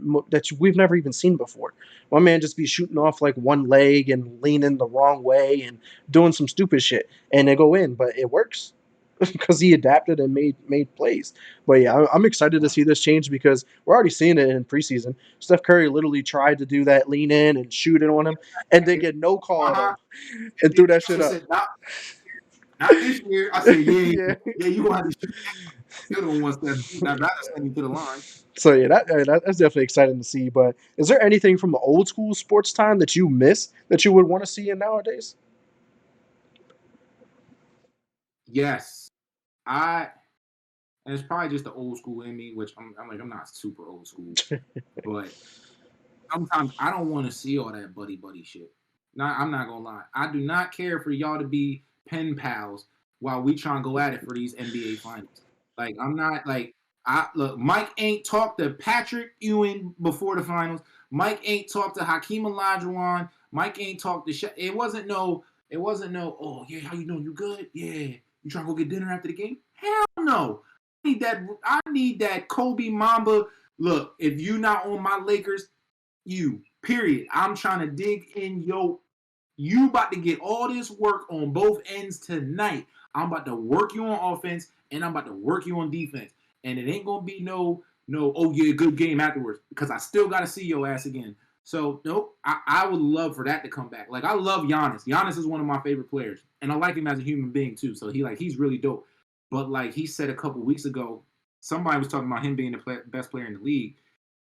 we've never even seen before. My man just be shooting off like one leg and leaning the wrong way and doing some stupid shit, and they go in, but it works because he adapted and made plays. But yeah, I'm excited to see this change because we're already seeing it in preseason. Steph Curry literally tried to do that lean in and shoot it on him, and they get no call on him and threw that shit up. Not this year. I said, yeah, you gonna have to shoot the other one once that's sending to the line. So yeah, that's definitely exciting to see. But is there anything from the old school sports time that you miss that you would want to see in nowadays? Yes. And it's probably just the old school in me, which I'm not super old school, but sometimes I don't want to see all that buddy shit. I'm not gonna lie. I do not care for y'all to be pen pals while we try and go at it for these NBA finals. Like I'm not like look. Mike ain't talked to Patrick Ewing before the finals. Mike ain't talked to Hakeem Olajuwon. Mike ain't talked to. It wasn't no. Oh yeah, how you doing? You good? Yeah. You trying to go get dinner after the game? Hell no. I need that Kobe Mamba. Look, if you not on my Lakers, period. I'm trying to dig in you about to get all this work on both ends tonight. I'm about to work you on offense and I'm about to work you on defense. And it ain't gonna be no, oh yeah, good game afterwards. Because I still gotta see your ass again. So nope, I would love for that to come back. Like I love Giannis. Giannis is one of my favorite players, and I like him as a human being too. So he's really dope. But like he said a couple weeks ago, somebody was talking about him being the best player in the league,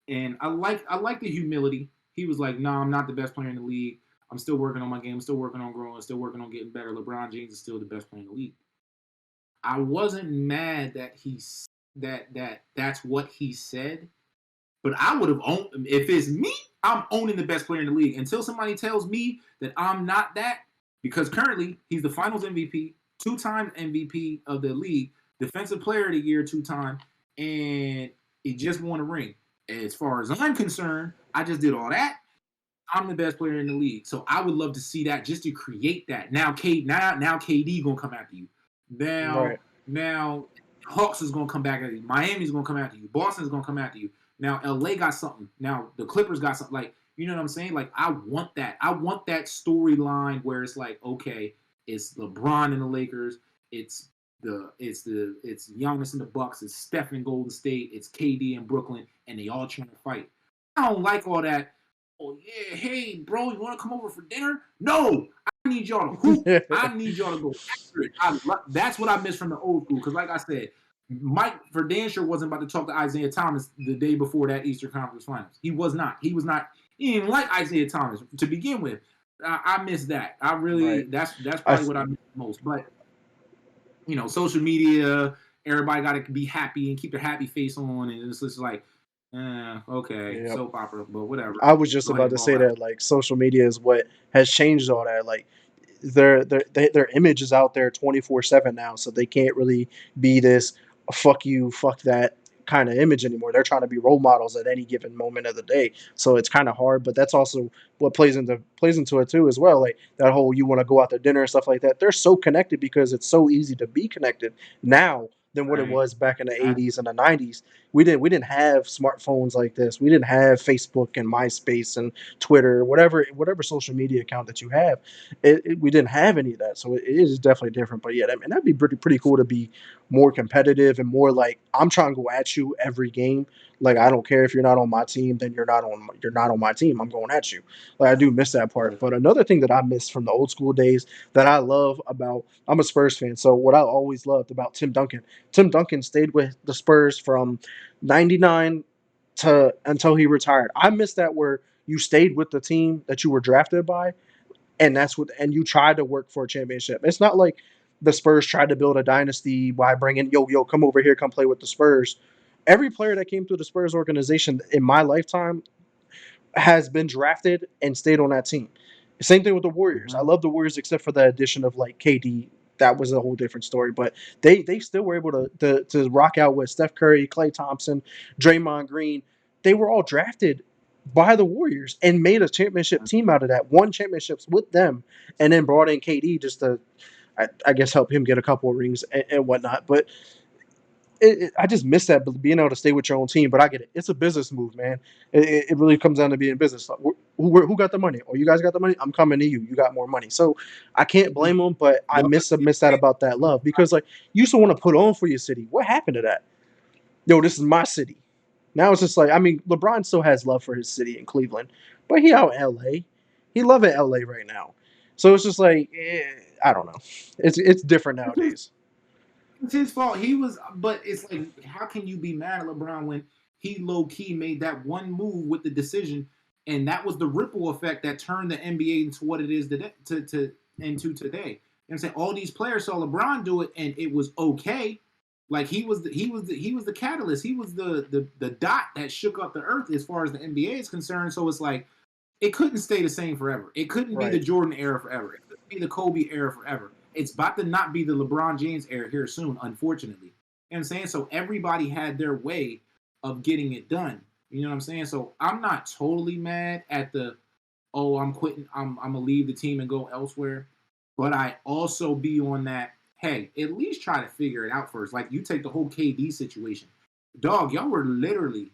and I like the humility. He was like, "No, I'm not the best player in the league. I'm still working on my game. I'm still working on growing. Still working on getting better. LeBron James is still the best player in the league." I wasn't mad that that's what he said. But I would have owned, if it's me, I'm owning the best player in the league until somebody tells me that I'm not that. Because currently, he's the Finals MVP, 2-time MVP of the league, Defensive Player of the Year 2-time, and he just won a ring. As far as I'm concerned, I just did all that. I'm the best player in the league, so I would love to see that just to create that. Now KD gonna come after you. Now Hawks is gonna come back at you. Miami's gonna come after you. Boston's gonna come after you. Now LA got something. Now the Clippers got something. Like, you know what I'm saying? Like I want that. I want that storyline where it's like, okay, it's LeBron in the Lakers. It's Giannis in the Bucks. It's Steph in Golden State. It's KD in Brooklyn, and they all trying to fight. I don't like all that. Oh yeah, hey bro, you want to come over for dinner? No, I need y'all to hoop. I need y'all to go after it. That's what I miss from the old school. Because like I said, Mike for damn sure wasn't about to talk to Isaiah Thomas the day before that Eastern Conference Finals. He was not. He didn't like Isaiah Thomas to begin with. I miss that. I really that's probably what I miss most. But you know, social media, everybody got to be happy and keep their happy face on, and it's just like, okay, soap opera, but whatever. I was just about to say that like social media is what has changed all that. Like their image is out there 24/7 now, so they can't really be this fuck you, fuck that kind of image anymore. They're trying to be role models at any given moment of the day. So it's kind of hard, but that's also what plays into it too as well. Like that whole you want to go out to dinner and stuff like that. They're so connected because it's so easy to be connected now than what it Right. was back in the 80s and the 90s. We didn't have smartphones like this. We didn't have Facebook and MySpace and Twitter, whatever social media account that you have. We didn't have any of that, so it is definitely different. But yeah, that'd be pretty cool to be more competitive and more like I'm trying to go at you every game. Like I don't care if you're not on my team, then you're not on my team. I'm going at you. Like I do miss that part. Right. But another thing that I miss from the old school days that I love about I'm a Spurs fan, so what I always loved about Tim Duncan stayed with the Spurs from '99 to until he retired. I miss that where you stayed with the team that you were drafted by, and you tried to work for a championship. It's not like the Spurs tried to build a dynasty by bringing yo come over here, come play with the Spurs. Every player that came through the Spurs organization in my lifetime has been drafted and stayed on that team. Same thing with the Warriors. I Mhm. love the Warriors except for the addition of like KD. That was a whole different story. But they still were able to rock out with Steph Curry, Klay Thompson, Draymond Green. They were all drafted by the Warriors and made a championship team out of that. Won championships with them, and then brought in KD just to, I guess, help him get a couple of rings and whatnot. But I just miss that being able to stay with your own team. But I get it; it's a business move, man. It really comes down to being business. Like, who got the money? Oh, you guys got the money. I'm coming to you. You got more money, so I can't blame them. But I Y'all miss that about that love because like you used to want to put on for your city. What happened to that? Yo, this is my city. Now it's just like I mean, LeBron still has love for his city in Cleveland, but he out in LA. He loving LA right now. So it's just like I don't know. It's different nowadays. It's his fault. He was, but it's like, how can you be mad at LeBron when he low key made that one move with the decision, and that was the ripple effect that turned the NBA into what it is today, into today. And I'm saying all these players saw LeBron do it, and it was okay. Like he was the catalyst. He was the dot that shook up the earth as far as the NBA is concerned. So it's like it couldn't stay the same forever. It couldn't be the Right. Jordan era forever. It couldn't be the Kobe era forever. It's about to not be the LeBron James era here soon, unfortunately. You know what I'm saying? So everybody had their way of getting it done. You know what I'm saying? So I'm not totally mad at the, oh, I'm quitting, I'm gonna leave the team and go elsewhere. But I also be on that, hey, at least try to figure it out first. Like you take the whole KD situation. Dog, y'all were literally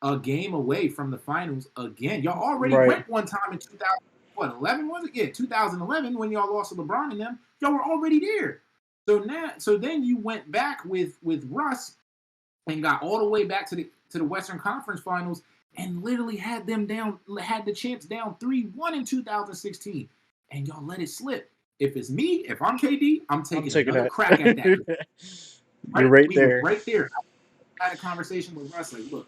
a game away from the finals again. Y'all already Right. went one time in 2000, what, 11 was it? Yeah, 2011 when y'all lost to LeBron and them. Y'all were already there. So then you went back with Russ and got all the way back to the Western Conference Finals and literally had the champs down 3-1 in 2016, and y'all let it slip. If I'm KD, I'm I'm taking taking another that. crack at that. You're Right, right we were there. right there. I had a conversation with Russ like, look,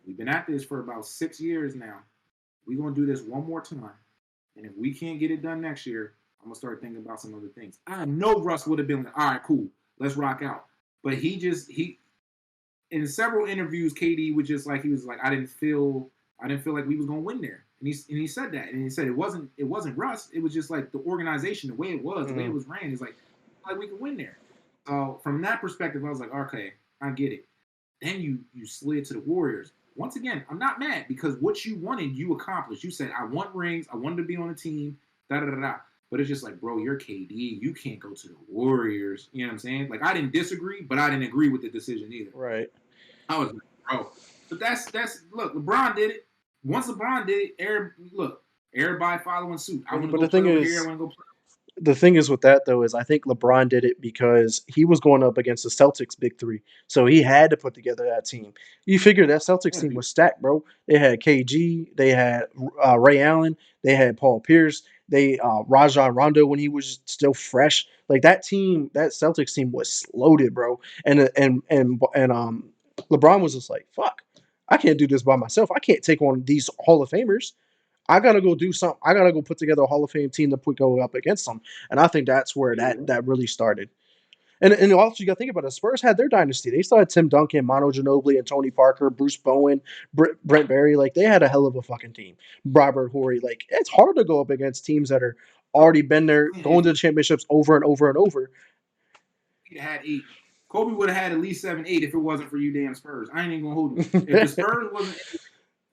we've been at this for about 6 years now. We're gonna do this one more time, and if we can't get it done next year, I'm gonna start thinking about some other things. I know Russ would have been like, all right, cool, let's rock out. But he in several interviews, KD was just like he was like, I didn't feel like we was gonna win there, and he said that, and he said it wasn't Russ, it was just like the organization, the way it Mhm. was ran, is like we could win there. So from that perspective, I was like, okay, I get it. Then you slid to the Warriors. Once again, I'm not mad because what you wanted, you accomplished. You said, I want rings. I wanted to be on a team. Da da da da. But it's just like, bro, you're KD. You can't go to the Warriors. You know what I'm saying? Like, I didn't disagree, but I didn't agree with the decision either. Right. I was like, bro. But that's look. LeBron did it. Once LeBron did it, everybody following suit. I want to But go the play thing over here. I is, want to go play. the thing is with that though is I think LeBron did it because he was going up against the Celtics big three, so he had to put together that team. You figure that Celtics Yeah, team was stacked, bro. They had KG, they had Ray Allen, they had Paul Pierce, they Rajon Rondo when he was still fresh. Like that team, that Celtics team was loaded, bro. And LeBron was just like, fuck, I can't do this by myself. I can't take on these Hall of Famers. I gotta go do something. I gotta go put together a Hall of Fame team to put go up against them. And I think that's where that really started. And also you got to think about it. Spurs had their dynasty. They still had Tim Duncan, Mono Ginobili, and Tony Parker, Bruce Bowen, Brent Berry. Like they had a hell of a fucking team. Robert Horry. Like it's hard to go up against teams that are already been there, yeah, going to the championships over and over and over. if you had 8. Kobe would have had at least 7, 8 if it wasn't for you damn Spurs. I ain't even gonna hold you. If the Spurs wasn't,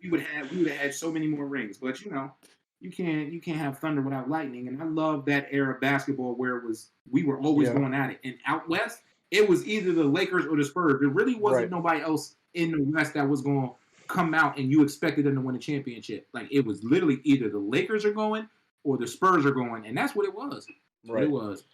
we would have had so many more rings. But you can't have thunder without lightning. And I love that era of basketball where we were always Yeah. going at it. And out west, it was either the Lakers or the Spurs. There really wasn't Right. nobody else in the West that was going to come out and you expected them to win a championship. Like it was literally either the Lakers are going or the Spurs are going, and that's what it was. That's what it Right. was.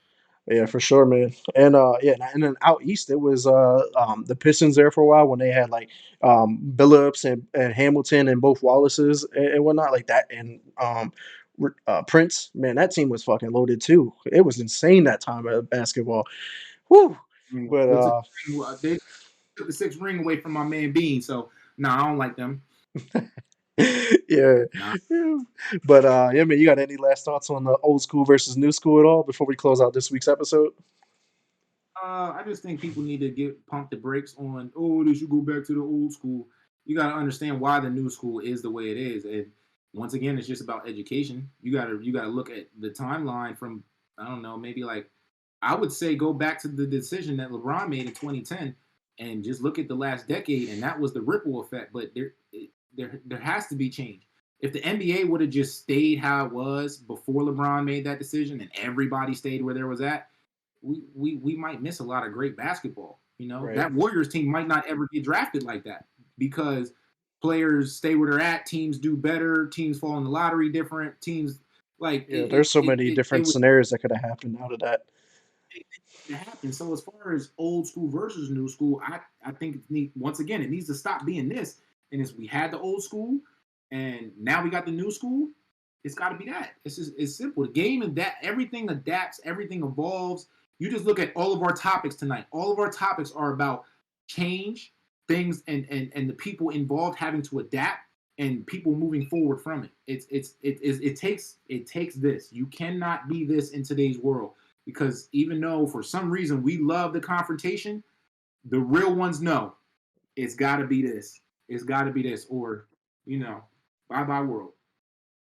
Yeah, for sure, man. And yeah, and then out east it was the Pistons there for a while when they had like Billups and Hamilton and both Wallaces and whatnot like that. And Prince, man, that team was fucking loaded too. It was insane that time of basketball. Whew. But They took the sixth ring away from my man Bean, so I don't like them. yeah. Nah. Yeah. But yeah, man, you got any last thoughts on the old school versus new school at all before we close out this week's episode? I just think people need to pump the brakes on. Oh, they should go back to the old school. You got to understand why the new school is the way it is, and once again, it's just about education. You gotta look at the timeline from I don't know, maybe like I would say go back to the decision that LeBron made in 2010, and just look at the last decade, and that was the ripple effect. But there has to be change. If the NBA would have just stayed how it was before LeBron made that decision, and everybody stayed where there was at, we might miss a lot of great basketball. Right. That Warriors team might not ever get drafted like that because players stay where they're at, teams do better, teams fall in the lottery different, teams like Yeah, there's so many different would scenarios that could have happened out of that. happen. So as far as old school versus new school, I think once again it needs to stop being this. And it's we had the old school, and now we got the new school. It's got to be that. It's simple. The game and that everything adapts, everything evolves. You just look at all of our topics tonight. All of our topics are about change, things, and the people involved having to adapt and people moving forward from it. It takes this. You cannot be this in today's world because even though for some reason we love the confrontation, the real ones know it's got to be this. It's got to be this, or bye bye world.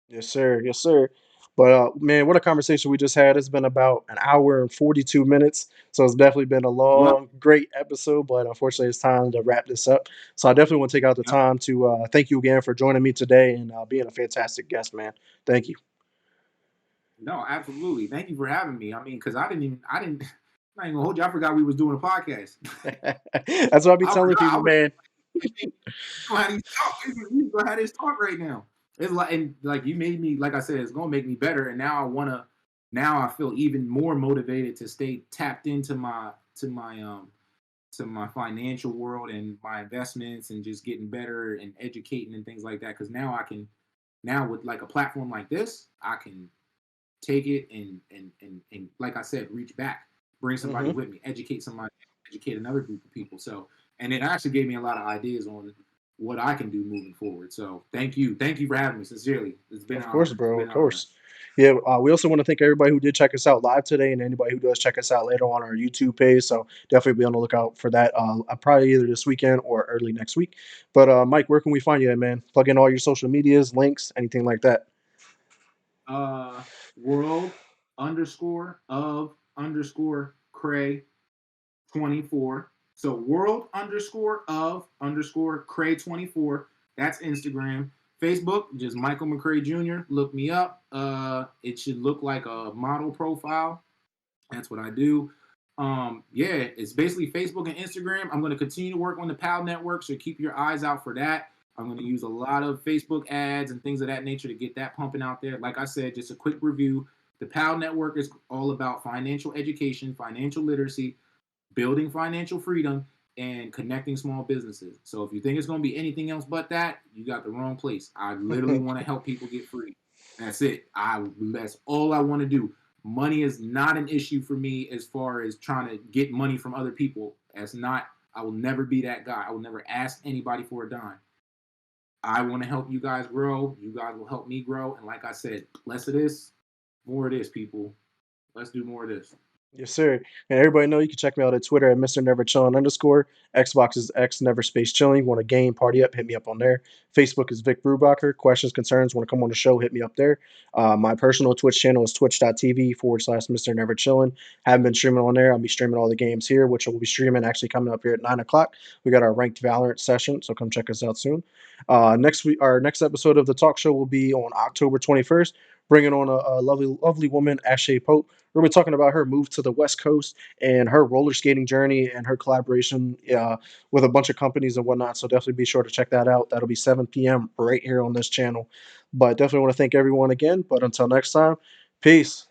Yes, sir. Yes, sir. But man, what a conversation we just had. It's been about an hour and 42 minutes. So it's definitely been a Yep. long, great episode. But unfortunately, it's time to wrap this up. So I definitely want to take out the Yep. time to thank you again for joining me today and being a fantastic guest, man. Thank you. No, absolutely. Thank you for having me. I mean, because I didn't. I'm not even gonna hold you. I forgot we was doing a podcast. That's what I be I telling forgot. I people, was man. gonna have these talk. We gonna have this talk right now. It's like and like you made me. Like I said, it's gonna make me better. And now I wanna. Now I feel even more motivated to stay tapped into my financial world and my investments and just getting better and educating and things like that. Because now I can. Now with like a platform like this, I can take it and like I said, reach back, bring somebody Hmm. with me, educate somebody, educate another group of people. So, and it actually gave me a lot of ideas on what I can do moving forward. So, thank you for having me. Sincerely, it's been an Of course, honor. It's bro. been Of an honor. course. Yeah, we also want to thank everybody who did check us out live today and anybody who does check us out later on our YouTube page. So definitely be on the lookout for that probably either this weekend or early next week. But Mike, where can we find you at, man? Plug in all your social medias, links, anything like that. World underscore of underscore Cray 24. So world underscore of underscore Cray 24. That's Instagram. Facebook, just Michael McRae Jr. Look me up. It should look like a model profile. That's what I do. Yeah, it's basically Facebook and Instagram. I'm going to continue to work on the PAL network, so keep your eyes out for that. I'm going to use a lot of Facebook ads and things of that nature to get that pumping out there. Like I said, just a quick review. The PAL network is all about financial education, financial literacy, building financial freedom, and connecting small businesses. So if you think it's going to be anything else but that, you got the wrong place. I literally want to help people get free. That's it. That's all I want to do. Money is not an issue for me as far as trying to get money from other people. That's not. I will never be that guy. I will never ask anybody for a dime. I want to help you guys grow. You guys will help me grow. And like I said, less of this, more of this, people. Let's do more of this. Yes, sir. And everybody know you can check me out at Twitter at Mr. Never Chillin underscore. Xbox is xNever space chilling. Want a game, party up, hit me up on there. Facebook is Vic Brubacher. Questions, concerns, want to come on the show, hit me up there. My personal Twitch channel is twitch.tv/ Mr. Never Chillin. Haven't been streaming on there. I'll be streaming all the games here, which we'll be streaming actually coming up here at 9 o'clock. We got our ranked Valorant session, so come check us out soon. Next week, our next episode of the talk show will be on October 21st, bringing on a lovely, lovely woman, Ashley Pope. We're going to be talking about her move to the West Coast and her roller skating journey and her collaboration with a bunch of companies and whatnot. So definitely be sure to check that out. That'll be 7 p.m. right here on this channel. But definitely want to thank everyone again. But until next time, peace.